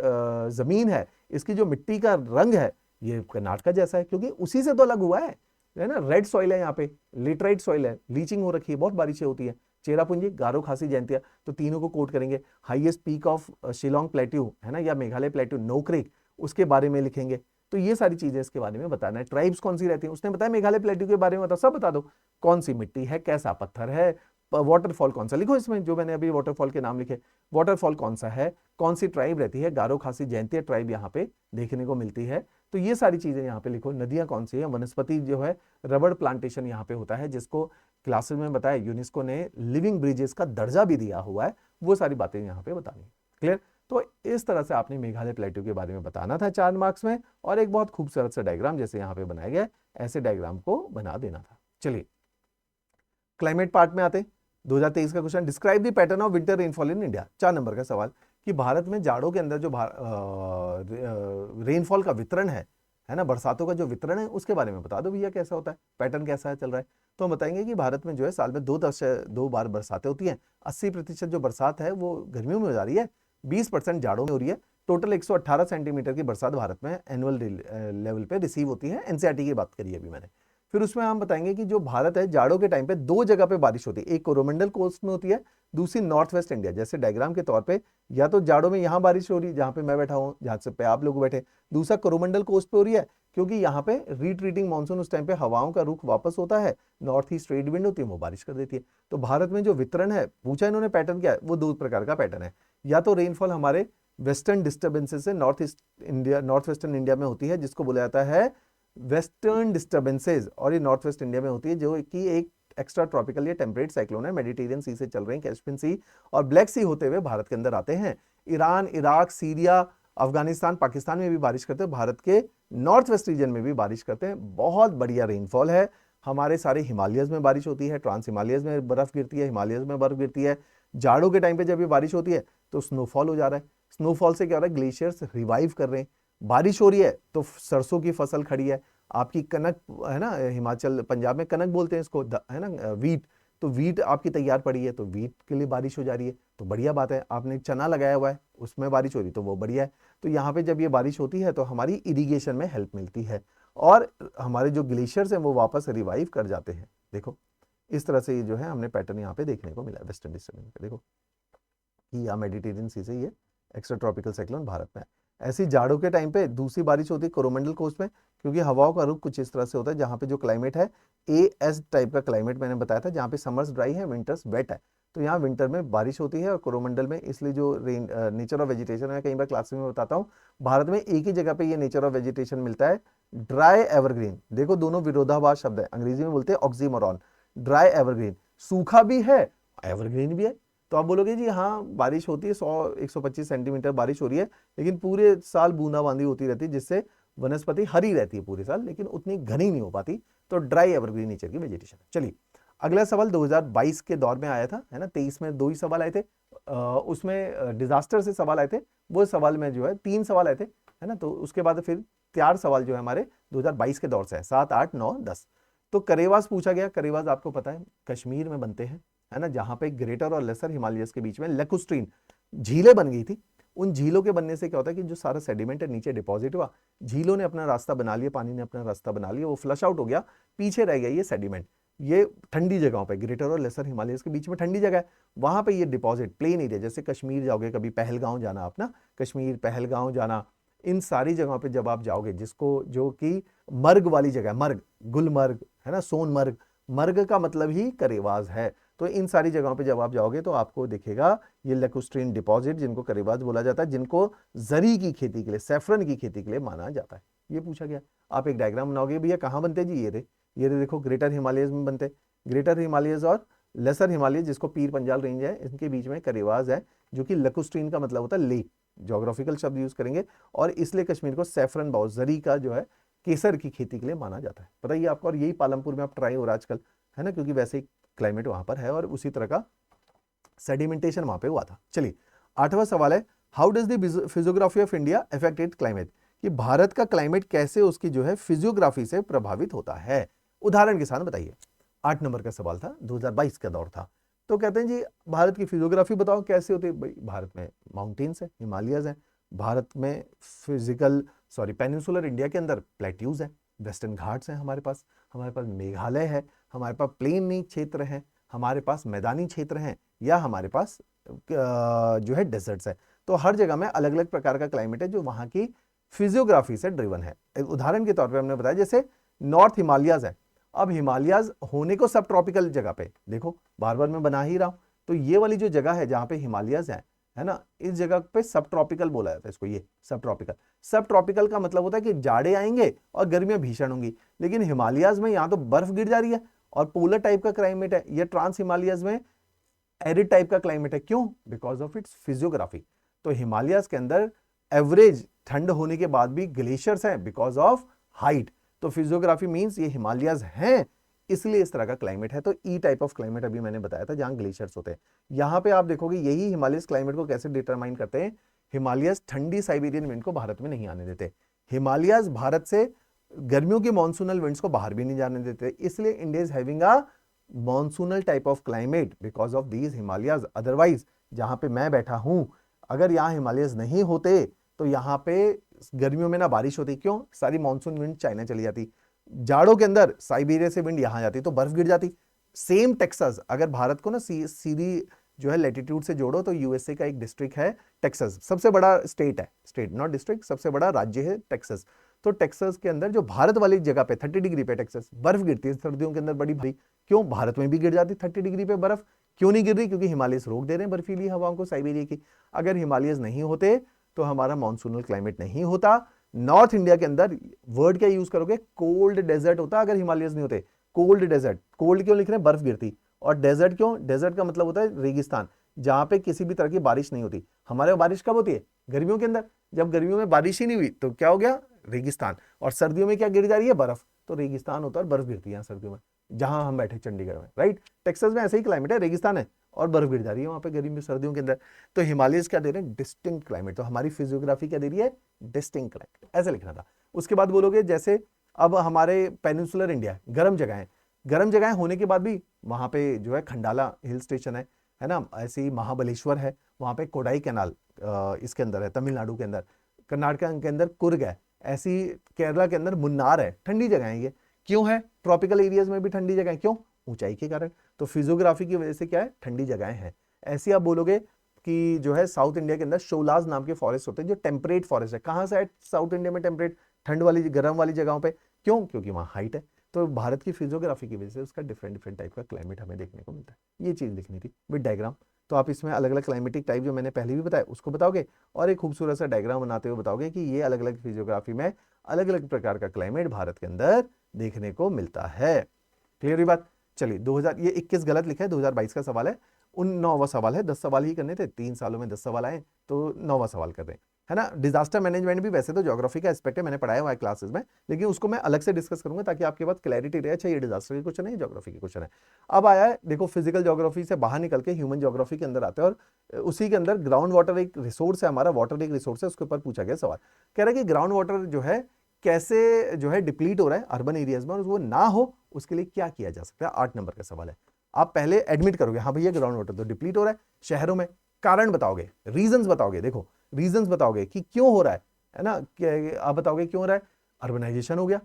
जमीन है, इसकी जो मिट्टी का रंग है, ये कर्नाटका जैसा है, क्योंकि उसी से तो अलग हुआ है ना। रेड सॉइल है यहाँ पे, लिटराइट सॉइल है, लीचिंग हो रखी है, बहुत बारिशें होती है। चेरापूंजी, गारो, खासी, जयंतिया, तो तीनों को कोट करेंगे। Highest peak of Shillong plateau, है ना, या मेघालय प्लेट्यू, नोक्रेक, उसके बारे में लिखेंगे। तो ये सारी चीजें इसके बारे में बताना है। ट्राइब्स कौन सी रहती है, उसने बताया मेघालय प्लेट्यू के बारे में बताओ, सब बता दो। कौन सी मिट्टी है, कैसा पत्थर है, वाटरफॉल कौन सा, लिखो इसमें जो मैंने अभी वाटरफॉल के नाम लिखे, वाटरफॉल कौन सा है, कौन सी ट्राइब रहती है, गारो, खासी, जयंतिया ट्राइब यहाँ पे देखने को मिलती है। तो ये सारी चीजें यहाँ पे लिखो। नदियां कौन सी है, वनस्पति जो है, रबड़ प्लांटेशन यहाँ पे होता है, जिसको क्लासेस में बताया, यूनेस्को ने लिविंग ब्रिजेस का दर्जा भी दिया हुआ है। वो सारी बातें यहाँ पे बतानी। क्लियर? तो इस तरह से आपने मेघालय प्लेट्यू के बारे में बताना था 4 मार्क्स में, और एक बहुत खूबसूरत सा डायग्राम जैसे यहाँ पे बनाया गया, ऐसे डायग्राम को बना देना था। चलिए क्लाइमेट पार्ट में आते। 2023 का question, describe the pattern of winter rainfall in India. 4 number का सवाल कि भारत में जाड़ों के अंदर जो रेनफॉल का वितरण है ना, बरसातों का जो वितरण है, उसके बारे में बता दो भैया, कैसा होता है, पैटर्न कैसा है, चल रहा है। तो हम बताएंगे कि भारत में जो है साल में 2 बार बरसातें होती हैं। 80% जो बरसात है वो गर्मियों में हो जा रही है, 20% जाड़ों में हो रही है। टोटल 118 सेंटीमीटर की बरसात भारत में एनुअल लेवल पे रिसीव होती है। एनसीईआरटी की बात करी अभी मैंने। फिर उसमें हम बताएंगे कि जो भारत है, जाड़ों के टाइम पे 2 जगह पे बारिश होती है, एक कोरोमंडल कोस्ट में होती है, दूसरी नॉर्थ वेस्ट इंडिया। जैसे डायग्राम के तौर पे, या तो जाड़ों में यहाँ बारिश हो रही है जहां पे मैं बैठा हूँ, जहां से पे आप लोग बैठे, दूसरा कोरोमंडल कोस्ट पे हो रही है, क्योंकि यहाँ पे रिट्रीटिंग मानसून, उस टाइम पे हवाओं का रुख वापस होता है, नॉर्थ ईस्ट ट्रेड विंड होती है, वो बारिश कर देती है। तो भारत में जो वितरण है, पूछा इन्होंने पैटर्न क्या है, वो 2 प्रकार का पैटर्न है। या तो रेनफॉल हमारे वेस्टर्न डिस्टर्बेंसेस से नॉर्थ वेस्टर्न इंडिया में होती है, जिसको बोला जाता है वेस्टर्न डिस्टर्बेंसेज, और ये नॉर्थ वेस्ट इंडिया में होती है, जो कि एक एक्स्ट्रा ट्रॉपिकल या टेम्परेट साइक्लोन है, मेडिटेरियन सी से चल रहे हैं, कैस्पियन सी और ब्लैक सी होते हुए भारत के अंदर आते हैं। Iran, Iraq, Syria, Afghanistan, Pakistan में भी बारिश करते हैं, भारत के नॉर्थ वेस्ट रीजन में भी बारिश करते हैं। बहुत बढ़िया रेनफॉल है। हमारे सारे हिमालयस में बारिश होती है, ट्रांस हिमालयस में बर्फ गिरती है, हिमालयस में बर्फ गिरती है। जाड़ों के टाइम पे जब ये बारिश होती है तो स्नोफॉल हो जा रहा है। स्नोफॉल से क्या हो रहा है, ग्लेशियर्स रिवाइव कर रहे हैं। बारिश हो रही है तो सरसों की फसल खड़ी है, आपकी कनक, है ना, हिमाचल पंजाब में कनक बोलते हैं इसको, है ना, वीट। तो वीट आपकी तैयार पड़ी है, तो वीट के लिए बारिश हो जा रही है, तो बढ़िया बात है। आपने चना लगाया हुआ है, उसमें बारिश हो रही, तो वो बढ़िया है। तो यहाँ पे जब ये बारिश होती है तो हमारी इरिगेशन में हेल्प मिलती है, और हमारे जो ग्लेशियर्स हैं वो वापस रिवाइव कर जाते हैं। देखो इस तरह से ये जो है हमने पैटर्न यहाँ पे देखने को मिला है वेस्टर्न डिस्टर्बेंस पे। देखो कि यहाँ मेडिटेरियन सी से ये एक्स्ट्रा ट्रॉपिकल साइक्लोन भारत में है। ऐसी जाड़ों के टाइम पे दूसरी बारिश होती है कोरोमंडल कोस्ट में, क्योंकि हवाओं का रुख कुछ इस तरह से होता है, जहाँ पे जो क्लाइमेट है एस टाइप का क्लाइमेट मैंने बताया था, जहाँ पे समर्स ड्राई है, विंटर्स वेट है। तो यहाँ विंटर में बारिश होती है और कोरोमंडल में, इसलिए जो नेचर ऑफ वेजिटेशन है, कई बार क्लास में बताता हूँ, भारत में एक ही जगह पे ये नेचर ऑफ वेजिटेशन मिलता है, ड्राई एवरग्रीन। देखो दोनों विरोधाभास शब्द है, अंग्रेजी में बोलते हैं ऑक्सीमोरॉन। ड्राई एवरग्रीन, सूखा भी है, एवरग्रीन भी है। तो आप बोलोगे जी हाँ बारिश होती है, 100-125 सेंटीमीटर बारिश हो रही है, लेकिन पूरे साल बूंदाबांदी होती रहती है, जिससे वनस्पति हरी रहती है पूरे साल, लेकिन उतनी घनी नहीं हो पाती। तो ड्राई एवरग्रीन नेचर की वेजिटेशन। चलिए अगला सवाल 2022 के दौर में आया था, है ना। 23 में 2 ही सवाल आए थे, उसमें डिजास्टर से सवाल आए थे, वो सवाल में जो है 3 सवाल आए थे, है ना। तो उसके बाद फिर 4 सवाल जो है हमारे 2022 के दौर से है, 7, 8, 9, 10। तो करेवास पूछा गया। करेवास आपको पता है कश्मीर में बनते हैं, है ना, जहां पे ग्रेटर और लेसर हिमालयस के बीच में लेकुस्ट्रीन झीलें बन गई थी। उन झीलों के बनने से क्या होता है कि जो सारा सेडिमेंट है नीचे डिपॉजिट हुआ, झीलों ने अपना रास्ता बना लिया, पानी ने अपना रास्ता बना लिया, वो फ्लश आउट हो गया, पीछे रह गया ये सेडिमेंट। ये ठंडी जगहों पे, ग्रेटर और लेसर हिमालयस के बीच में ठंडी जगह है, वहां पे ये डिपॉजिट, प्लेन एरिया, जैसे कश्मीर जाओगे, कभी पहलगांव जाना आप ना, कश्मीर पहलगांव जाना, इन सारी जगहों पे जब आप जाओगे, जिसको जो कि मर्ग वाली जगह, मर्ग, गुलमर्ग, है ना, सोनमर्ग, मर्ग का मतलब ही करेवास है। तो इन सारी जगहों पे जब आप जाओगे तो आपको दिखेगा ये लेकुस्ट्रीन डिपॉजिट, जिनको करेवास बोला जाता है, जिनको जरी की खेती के लिए, सैफरन की खेती के लिए माना जाता है। ये पूछा गया। आप एक डायग्राम बनाओगे, भैया कहाँ बनते जी, ये रे देखो ग्रेटर हिमालयस में बनते। ग्रेटर हिमालयस और लेसर हिमालय, जिसको पीर पंजाल रेंज है, इनके बीच में करेवास है, जो कि लेकुस्ट्रीन का मतलब होता है लेक, ज्योग्राफिकल शब्द यूज करेंगे, और इसलिए कश्मीर को सैफरन बाउ, जरी का जो है केसर की खेती के लिए माना जाता है। पता ही आपको, और यही पालमपुर में आप ट्राई हो रहा है आजकल, है ना, क्योंकि वैसे ही क्लाइमेट वहां पर है और उसी तरह का सेडिमेंटेशन वहां पे हुआ था। चलिए 8वां सवाल है, how does the physiography of India affect it climate, कि भारत का क्लाइमेट कैसे उसकी जो है फिजियोग्राफी से प्रभावित होता है, उदाहरण के साथ बताइए। 8 नंबर का सवाल था, 2022 का दौर था। तो कहते हैं जी भारत की फिजियोग्राफी बताओ कैसे होती है। भाई भारत में माउंटेन्स है, हिमालयस है, भारत में पेनिनसुलर इंडिया के अंदर प्लेट्यूज है, वेस्टर्न घाट्स हैं हमारे पास मेघालय है, हमारे पास प्लेन क्षेत्र है, हमारे पास मैदानी क्षेत्र हैं, या हमारे पास जो है डेजर्ट्स है। तो हर जगह में अलग अलग प्रकार का क्लाइमेट है जो वहां की फिजियोग्राफी से ड्रिवन है। एक उदाहरण के तौर पे हमने बताया, जैसे नॉर्थ हिमालयस है। अब हिमालयस होने को सब ट्रॉपिकल जगह पे, देखो बार बार मैं बना ही रहा हूं, तो ये वाली जो जगह है जहां पे हिमालयस है ना, इस जगह पे सब ट्रॉपिकल बोला जाता है इसको। ये सब ट्रॉपिकल का मतलब होता है कि जाड़े आएंगे और गर्मियां भीषण होंगी। लेकिन हिमालयस में यहाँ तो बर्फ गिर जा रही है और पोलर टाइप का क्लाइमेट है, ये ट्रांस हिमालयस में एरिड टाइप का क्लाइमेट है। क्यों? Because of its physiography. तो हिमालयस के अंदर एवरेज ठंड होने के बाद भी ग्लेशियर्स हैं बिकॉज ऑफ हाइट। तो फिजियोग्राफी मींस ये हिमालयस हैं, इसलिए इस तरह का क्लाइमेट है। तो ई टाइप ऑफ क्लाइमेट अभी मैंने बताया था, जहां ग्लेशियर्स होते हैं। यहां पे आप देखोगे यही हिमालयस क्लाइमेट को कैसे डिटरमाइन करते हैं। हिमालयस ठंडी साइबेरियन विंड को भारत में नहीं आने देते। हिमालयस भारत से गर्मियों की मॉनसूनल विंड्स को बाहर भी नहीं जाने देते, इसलिए India is having a monsoonal type of climate because of these Himalayas. Otherwise जहां पे मैं बैठा हूं, अगर यहाँ हिमालयस नहीं होते तो यहाँ पे गर्मियों में ना बारिश होती। क्यों? सारी मानसून विंड चाइना चली जाती, जाड़ों के अंदर साइबेरिया से विंड यहाँ जाती तो बर्फ गिर जाती। सेम टेक्सास, अगर भारत को ना सीधी जो है लैटिट्यूड से जोड़ो तो यूएसए का एक डिस्ट्रिक्ट है टेक्सास, सबसे बड़ा स्टेट है, स्टेट नॉट डिस्ट्रिक्ट, सबसे बड़ा राज्य है टेक्सास। तो टेक्सास के अंदर जो भारत वाली जगह पे 30 डिग्री पे टेक्सास बर्फ गिरती है सर्दियों के अंदर बड़ी भारी। क्यों? भारत में भी गिर जाती 30 डिग्री पे बर्फ। क्यों नहीं गिर रही? क्योंकि हिमालयस रोक दे रहे हैं बर्फीली हवाओं को साइबेरिया की। अगर हिमालयस नहीं होते तो हमारा मॉनसूनल क्लाइमेट नहीं होता। नॉर्थ इंडिया के अंदर वर्ड क्या यूज करोगे? कोल्ड डेजर्ट होता अगर हिमालयस नहीं होते। कोल्ड डेजर्ट, कोल्ड क्यों लिख रहे हैं? बर्फ गिरती। और डेजर्ट क्यों? डेजर्ट का मतलब होता है रेगिस्तान, जहां पे किसी भी तरह की बारिश नहीं होती। हमारे बारिश कब होती है? गर्मियों के अंदर। जब गर्मियों में बारिश ही नहीं हुई तो क्या हो गया? रेगिस्तान। और सर्दियों में क्या गिर जा रही है? बर्फ। तो रेगिस्तान होता है और बर्फ गिरती है सर्दियों में, जहां हम बैठे चंडीगढ़ में, राइट। टेक्सास में ऐसे ही क्लाइमेट है, रेगिस्तान है और बर्फ गिर जा रही है वहां पे गर्मी सर्दियों के अंदर। तो हिमालयस क्या दे रहे हैं? Distinct climate. तो हमारी फिजियोग्राफी क्या दे रही है? डिस्टिंक्ट क्लाइमेट, ऐसे लिखना था। उसके बाद बोलोगे जैसे अब हमारे पेनिनसुलर इंडिया गर्म जगह होने के बाद भी वहां पे जो है खंडाला हिल स्टेशन है ना, ऐसे ही महाबलेश्वर है, वहां पे कोडाई कैनाल इसके अंदर है, तमिलनाडु के अंदर, कर्नाटक के अंदर कुर्ग है, ऐसी केरला के अंदर मुन्नार है। ठंडी जगह है ये। क्यों है? ट्रॉपिकल एरियाज में भी ठंडी जगह है। क्यों? ऊंचाई के कारण। तो फिजियोग्राफी की वजह से क्या है? ठंडी जगहें हैं। ऐसे आप बोलोगे कि जो है साउथ इंडिया के अंदर शोलाज नाम के फॉरेस्ट होते हैं जो टेम्परेट फॉरेस्ट है। कहां से है साउथ इंडिया में टेम्परेट? ठंड वाली गर्म वाली जगहों पे, क्यों? क्योंकि वहाँ हाइट है। तो भारत की फिजियोग्राफी की वजह से उसका डिफरेंट डिफरेंट टाइप का क्लाइमेट हमें देखने को मिलता है। ये चीज़ लिखनी थी विद डायग्राम। तो आप इसमें अलग अलग क्लाइमेटिक टाइप जो मैंने पहले भी बताया उसको बताओगे, और एक खूबसूरत सा डायग्राम बनाते हुए बताओगे कि ये अलग अलग फिजियोग्राफी में अलग अलग प्रकार का क्लाइमेट भारत के अंदर देखने को मिलता है। क्लियर हुई बात? चलिए 2000, ये 21 गलत लिखा है, 2022 का सवाल है। 9वां सवाल है, 10 सवाल ही करने थे, 3 सालों में 10 सवाल आए, तो 9वां सवाल कर रहे हैं, है ना। डिजास्टर मैनेजमेंट भी वैसे तो ज्योग्राफी का एस्पेक्ट है, मैंने पढ़ाया हुआ है क्लासेस में, लेकिन उसको मैं अलग से डिस्कस करूंगा ताकि आपके पास क्लैरिटी रहे। अच्छा, ये डिजास्टर के क्वेश्चन है, ज्योग्राफी के क्वेश्चन है। अब आया है, देखो फिजिकल ज्योग्राफी से बाहर निकल के ह्यूमन ज्योग्राफी के अंदर आते हैं, और उसी के अंदर ग्राउंड वाटर एक रिसोर्स है हमारा, वाटर एक रिसोर्स है, उसके ऊपर पूछा गया सवाल। कह रहा है कि ग्राउंड वाटर जो है कैसे जो है डिप्लीट हो रहा है अर्बन एरियाज में, और वो ना हो उसके लिए क्या किया जा सकता है। 8 नंबर का सवाल है। आप पहले एडमिट करोगे, हाँ भैया ग्राउंड वाटर तो डिप्लीट हो रहा है शहरों में, कारण बताओगे, रीजंस बताओगे, देखो रीजंस बताओगे कि क्यों हो रहा है ना, आप बताओगे क्यों हो रहा है। अर्बनाइजेशन हो गया,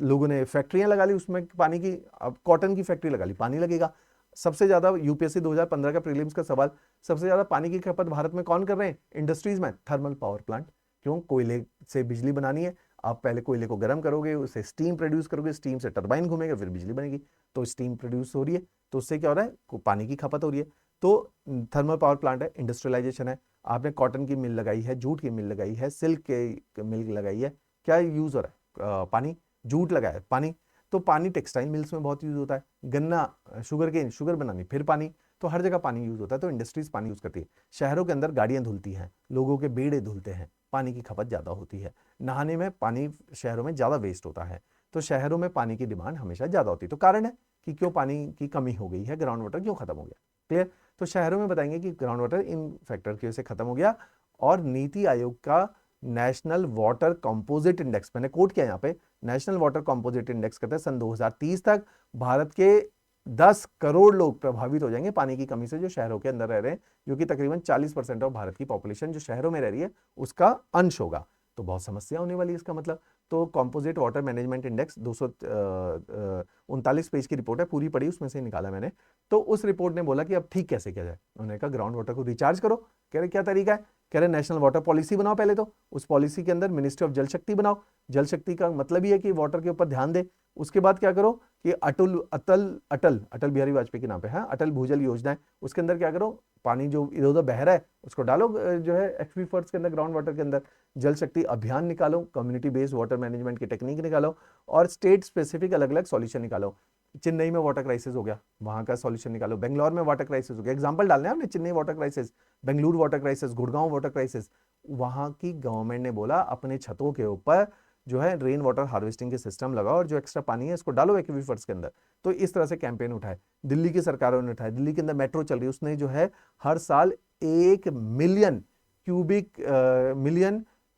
लोगों ने फैक्ट्रियां लगा ली उसमें पानी की, अब कॉटन की फैक्ट्री लगा ली, पानी लगेगा। सबसे ज्यादा यूपीएससी 2015 का प्रीलिम्स का सवाल, सबसे ज्यादा पानी की खपत भारत में कौन कर रहे हैं? इंडस्ट्रीज में, थर्मल पावर प्लांट। क्यों? कोयले से बिजली बनानी है, आप पहले कोयले को गर्म करोगे, उससे स्टीम प्रोड्यूस करोगे, स्टीम से टरबाइन घूमेगा, फिर बिजली बनेगी, तो स्टीम प्रोड्यूस हो रही है, तो उससे क्या हो रहा है? पानी की खपत हो रही है। तो थर्मल पावर प्लांट है, इंडस्ट्रियलाइजेशन है, आपने कॉटन की मिल लगाई है, जूट की मिल लगाई है, सिल्क के मिल लगाई है, क्या यूज हो रहा है? पानी। जूट लगाया है, पानी। तो पानी टेक्सटाइल मिल्स में बहुत यूज होता है, गन्ना शुगर केन, शुगर बनानी, फिर पानी। तो हर जगह पानी यूज होता है, तो इंडस्ट्रीज पानी यूज करती है। शहरों के अंदर गाड़ियां धुलती हैं, लोगों के बेड़े धुलते हैं, पानी की खपत ज्यादा होती है, नहाने में पानी शहरों में ज्यादा वेस्ट होता है, तो शहरों में पानी की डिमांड हमेशा ज्यादा होती है। तो कारण है कि क्यों पानी की कमी हो गई है, ग्राउंड वाटर क्यों खत्म हो गया। क्लियर? तो शहरों में बताएंगे कि ग्राउंड वाटर इन फैक्टर की वजह से खत्म हो गया। और नीति आयोग का नेशनल वाटर कंपोजिट इंडेक्स, मैंने कोट किया यहाँ पे, नेशनल वाटर कंपोजिट इंडेक्स कहते हैं सन 2030 तक भारत के 10 करोड़ लोग प्रभावित हो जाएंगे पानी की कमी से, जो शहरों के अंदर रह रहे हैं, जो कि तकरीबन 40% ऑफ भारत की पॉपुलेशन जो शहरों में रह रही है उसका अंश होगा। तो बहुत समस्या होने वाली है इसका मतलब। तो composite water management index 239 page की रिपोर्ट है, पूरी पढ़ी, उसमें से निकाला मैंने। तो उस रिपोर्ट ने बोला कि अब ठीक कैसे किया जाए। उन्होंने कहा ग्राउंड वाटर को रिचार्ज करो। कह रहे क्या तरीका है? कह रहे नेशनल वाटर पॉलिसी बनाओ पहले, तो उस पॉलिसी के अंदर मिनिस्ट्री ऑफ जल शक्ति बनाओ। जल शक्ति का मतलब ही है कि वाटर के ऊपर ध्यान दे। उसके बाद क्या करो कि अटल बिहारी वाजपेयी के नाम पे है अटल भूजल योजना है, उसके अंदर क्या करो, पानी जो इधर उधर बह रहा है उसको डालो जो है एक्वीफर्स के अंदर, ग्राउंड वाटर के अंदर। जल शक्ति अभियान निकालो, कम्युनिटी बेस्ड वाटर मैनेजमेंट की टेक्निक निकालो, और स्टेट स्पेसिफिक अलग अलग सॉल्यूशन निकालो। चेन्नई में वाटर क्राइसिस हो गया, वहां का सॉल्यूशन निकालो। बेंगलोर में वाटर क्राइसिस हो गया, एग्जांपल डालने हैं आपने, Chennai water crisis, Bengaluru water crisis, Gurgaon water crisis. वहां की गवर्नमेंट ने बोला अपने छतों के ऊपर जो है रेन वाटर हार्वेस्टिंग के सिस्टम लगाओ, और जो एक्स्ट्रा पानी है इसको डालो एक्वीफर्स के अंदर। तो इस तरह से कैंपेन उठाए, दिल्ली की सरकारों ने उठाए। दिल्ली के अंदर मेट्रो चल रही है, उसने जो है हर साल 1 million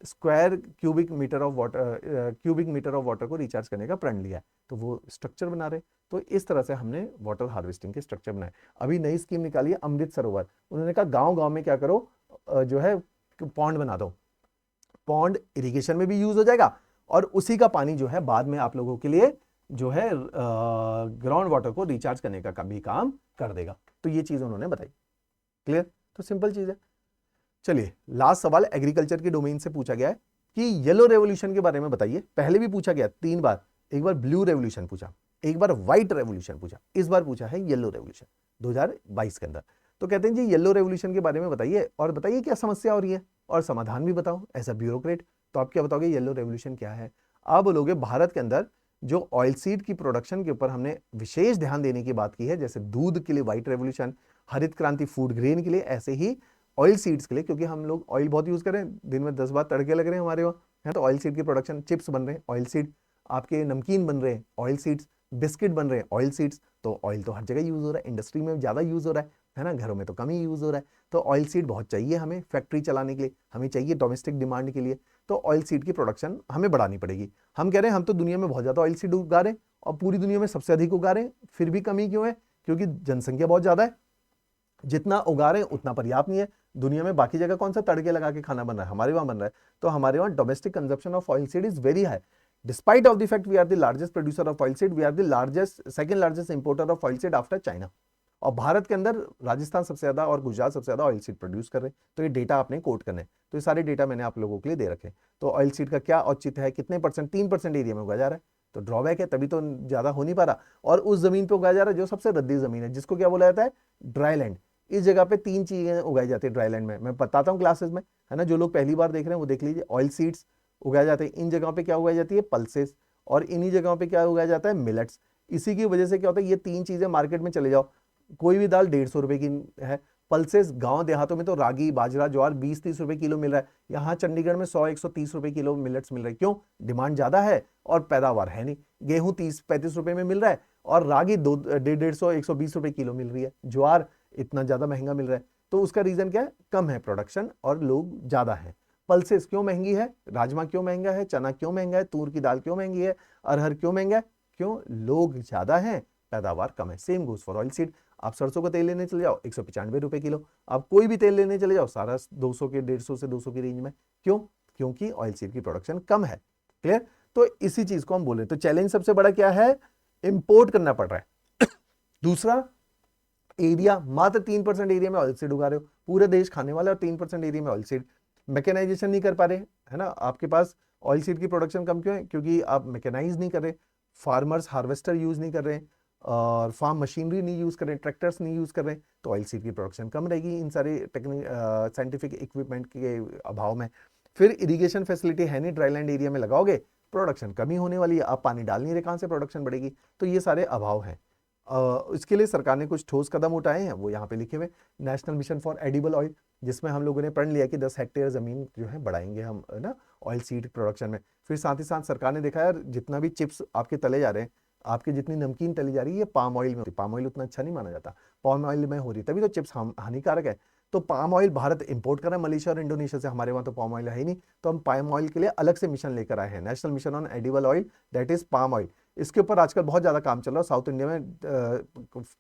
square cubic metre of water को रिचार्ज करने का प्रण लिया है। तो वो स्ट्रक्चर बना रहे। तो इस तरह से हमने वाटर हार्वेस्टिंग के स्ट्रक्चर बनाए। अभी नई स्कीम निकाली है अमृत सरोवर, उन्होंने कहा गांव गांव में क्या करो, जो है पॉन्ड बना दो। पॉन्ड इरिगेशन में भी यूज हो जाएगा, और उसी का पानी जो है बाद में आप लोगों के लिए जो है ग्राउंड वाटर को रिचार्ज करने का भी काम कर देगा। तो ये चीज उन्होंने बताई। क्लियर? तो सिंपल चीज है। चलिए लास्ट सवाल एग्रीकल्चर के डोमेन से पूछा गया है कि येलो रेवोल्यूशन के बारे में बताइए। पहले भी पूछा गया 3 बार, एक बार ब्लू रेवोल्यूशन पूछा, एक बार व्हाइट रेवोल्यूशन पूछा, इस बार पूछा है येलो रेवोल्यूशन 2022 के अंदर। तो कहते हैं जी येलो रेवोल्यूशन के बारे में बताइए, और बताइए क्या समस्या हो रही है, और समाधान भी बताओ एज अ ब्यूरोक्रेट। तो आप क्या बताओगे? येलो रेवोल्यूशन क्या है? आप बोलोगे भारत के अंदर जो ऑयल सीड की प्रोडक्शन के ऊपर हमने विशेष ध्यान देने की बात की है, जैसे दूध के लिए व्हाइट रेवोल्यूशन, हरित क्रांति फूड ग्रेन के लिए, ऐसे ही ऑयल सीड्स के लिए, क्योंकि हम लोग ऑयल बहुत यूज कर रहे हैं, दिन में 10 बार तड़के लग रहे हैं हमारे वहाँ, है तो ऑयल सीड की प्रोडक्शन, चिप्स बन रहे हैं ऑयल सीड, आपके नमकीन बन रहे हैं ऑयल सीड्स, बिस्किट बन रहे हैं ऑयल सीड्स। तो ऑयल तो हर जगह यूज हो रहा है, इंडस्ट्री में ज्यादा यूज हो रहा है ना, घरों में तो कम ही यूज हो रहा है। तो ऑयल सीड बहुत चाहिए हमें फैक्ट्री चलाने के लिए, हमें चाहिए डोमेस्टिक डिमांड के लिए। तो ऑयल सीड की प्रोडक्शन हमें बढ़ानी पड़ेगी। हम कह रहे हैं हम तो दुनिया में बहुत ज्यादा ऑयल सीड उगा रहे हैं, और पूरी दुनिया में सबसे अधिक उगा रहे हैं, फिर भी कमी क्यों है? क्योंकि जनसंख्या बहुत ज्यादा है, जितना उगा रहे हैं उतना पर्याप्त नहीं है। दुनिया में बाकी जगह कौन सा तड़के लगा के खाना बन रहा है, हमारे वहां बन रहा है। तो हमारे वहां domestic consumption of oil seed is very high, despite of the fact we are the largest producer of oil seed, we are the largest, second largest importer of oil seed after China. और भारत के अंदर राजस्थान सबसे ज्यादा और गुजरात सबसे ज्यादा oil seed produce कर रहे हैं। तो ये डेटा आपने कोट करना है, तो ये सारे डेटा मैंने आप लोगों के लिए दे रखे हैं। तो ऑयल सीड का क्या औचित्य है, कितने परसेंट, 3% एरिया में उगाया जा रहा है, तो ड्रॉबैक है, तभी तो ज्यादा हो नहीं पा रहा। और उस जमीन पे उगाया जा रहा है जो सबसे रद्दी जमीन है, जिसको क्या बोला जाता है, ड्राई लैंड। इस जगह पे 3 चीजें उगाई जाती है ड्राई लैंड में, मैं बताता हूँ क्लासेस में, है ना। जो लोग पहली बार देख रहे हैं वो देख लीजिए। ऑयल सीड्स उगाए जाते हैं इन जगहों पे, क्या उगाई जाती है, पल्सेस। और इन्हीं जगहों पे क्या उगाया जाता है, मिलेट्स। इसी की वजह से क्या होता है, ये 3 चीजें मार्केट में चले जाओ, कोई भी दाल 150 रुपए की है। पल्सेस गांव देहातों में तो रागी बाजरा ज्वार 20-30 रुपए किलो मिल रहा है, यहाँ चंडीगढ़ में 100-130 रुपए किलो मिलेट्स मिल रहे हैं। क्यों, डिमांड ज्यादा है और पैदावार है नहीं। गेहूं 30-35 रुपए में मिल रहा है और रागी 150-120 रुपए किलो मिल रही है। ज्वार इतना ज्यादा महंगा मिल रहा है, तो उसका रीजन क्या है, कम है प्रोडक्शन और लोग ज्यादा है। पल्सेस क्यों महंगी है, राजमा क्यों महंगा है, चना क्यों महंगा है, तूर की दाल क्यों महंगी है, अरहर क्यों महंगा है, क्यों, लोग ज्यादा हैं, पैदावार कम है। Same goes for oil seed. आप सरसों का तेल लेने चले जाओ 195 रुपए किलो, आप कोई भी तेल लेने चले जाओ सारा 200 के 150 से 200 की रेंज में। क्यों, क्योंकि ऑयल सीड की प्रोडक्शन कम है। क्लियर, तो इसी चीज को हम बोले, तो चैलेंज सबसे बड़ा क्या है, इंपोर्ट करना पड़ रहा है। दूसरा, एरिया, मात्र 3% एरिया में ऑयल सीड उगा रहे हो, पूरे देश खाने वाला, और 3% एरिया में ऑयल सीड। मैकेनाइजेशन नहीं कर पा रहे, है ना, आपके पास ऑयल सीड की प्रोडक्शन कम क्यों है, क्योंकि आप मैकेनाइज नहीं कर रहे, फार्मर्स हार्वेस्टर यूज नहीं कर रहे, और फार्म मशीनरी नहीं यूज कर रहे, ट्रैक्टर्स नहीं यूज कर रहे, तो ऑयल सीड की प्रोडक्शन कम रहेगी इन सारे टेक्निक साइंटिफिक इक्विपमेंट के अभाव में। फिर इरिगेशन फैसिलिटी है नहीं, ड्राईलैंड एरिया में लगाओगे, प्रोडक्शन कमी होने वाली है, आप पानी डाल नहीं रहे, कहाँ से प्रोडक्शन बढ़ेगी। तो ये सारे अभाव हैं। इसके लिए सरकार ने कुछ ठोस कदम उठाए हैं, वो यहाँ पे लिखे हुए, national mission for edible oil, जिसमें हम लोगों ने पढ़ लिया कि 10 हेक्टेयर जमीन जो है बढ़ाएंगे हम, है ना, ऑयल सीड प्रोडक्शन में। फिर साथ ही साथ सरकार ने देखा यार, जितना भी चिप्स आपके तले जा रहे हैं, आपकी जितनी नमकीन तली जा रही है, ये पाम ऑयल में होती है। पाम ऑयल उतना अच्छा नहीं माना जाता, पाम ऑयल में हो रही, तभी तो चिप्स हानिकारक है। तो पाम ऑयल भारत इंपोर्ट कर रहा है मलेशिया और इंडोनेशिया से, हमारे वहां तो पाम ऑयल है ही नहीं, तो हम पाम ऑयल के लिए अलग से मिशन लेकर आए हैं, national mission on edible oil, that is palm oil. इसके ऊपर आजकल बहुत ज्यादा काम चल रहा है। साउथ इंडिया में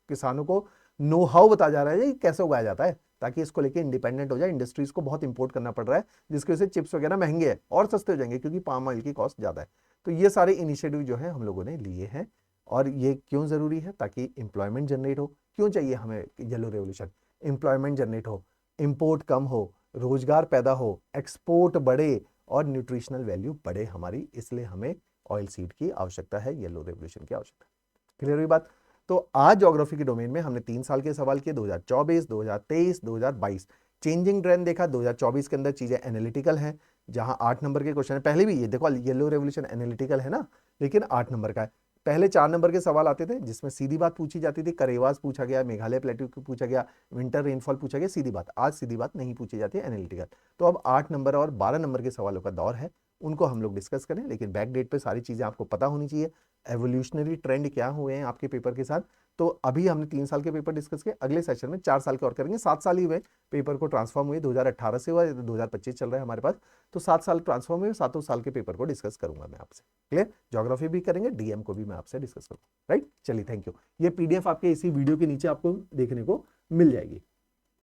किसानों को नो हाउ बताया जा रहा है कि कैसे उगाया जाता है, ताकि इसको लेके इंडिपेंडेंट हो जाए। इंडस्ट्रीज को बहुत इंपोर्ट करना पड़ रहा है, जिसकी वजह से चिप्स वगैरह महंगे हैं और सस्ते हो जाएंगे, क्योंकि पाम ऑयल की कॉस्ट ज्यादा है। तो ये सारे इनिशिएटिव जो है हम लोगों ने लिए हैं, और ये क्यों जरूरी है, ताकि इंप्लॉयमेंट जनरेट हो। क्यों चाहिए हमें येलो रेवोल्यूशन, इंप्लॉयमेंट जनरेट हो, इंपोर्ट कम हो, रोजगार पैदा हो, एक्सपोर्ट बढ़े और न्यूट्रिशनल वैल्यू बढ़े हमारी, इसलिए हमें ऑयल सीड की आवश्यकता है, येलो रेवोल्यूशन की आवश्यकता है। क्लियर हुई बात। तो आज ज्योग्राफी के डोमेन में हमने 3 साल के सवाल किए, 2024, 2023, 2022। चेंजिंग ट्रेंड देखा, 2024 के अंदर चीजें एनालिटिकल हैं, जहां 8 नंबर के क्वेश्चन है। पहले भी ये देखो, येलो रेवोल्यूशन एनालिटिकल है ना, लेकिन 8 नंबर का है। पहले 4 नंबर के सवाल आते थे, जिसमें सीधी बात पूछी जाती थी, करेवास पूछा गया, मेघालय प्लेट्यू पूछा गया, विंटर रेनफॉल पूछा गया, सीधी बात। आज सीधी बात नहीं पूछी जाती है, एनालिटिकल। तो अब 8 नंबर और 12 नंबर के सवालों का दौर है, उनको हम लोग डिस्कस करें, लेकिन बैक डेट पे सारी चीजें आपको पता होनी चाहिए। एवोल्यूशनरी ट्रेंड क्या हुए हैं आपके पेपर के साथ। तो अभी हमने 3 साल के पेपर डिस्कस किए, अगले सेशन में 4 साल के और करेंगे। 7 साल ही हुए पेपर को ट्रांसफॉर्म हुए, 2018 से हुआ, 2025 चल रहा है हमारे पास, तो 7 साल ट्रांसफॉर्म हुए, 7 साल के पेपर को डिस्कस करूंगा मैं आपसे। क्लियर, ज्योग्राफी भी करेंगे, डीएम को भी मैं आपसे डिस्कस करूंगा। राइट, चलिए, थैंक यू। ये पीडीएफ आपके इसी वीडियो के नीचे आपको देखने को मिल जाएगी।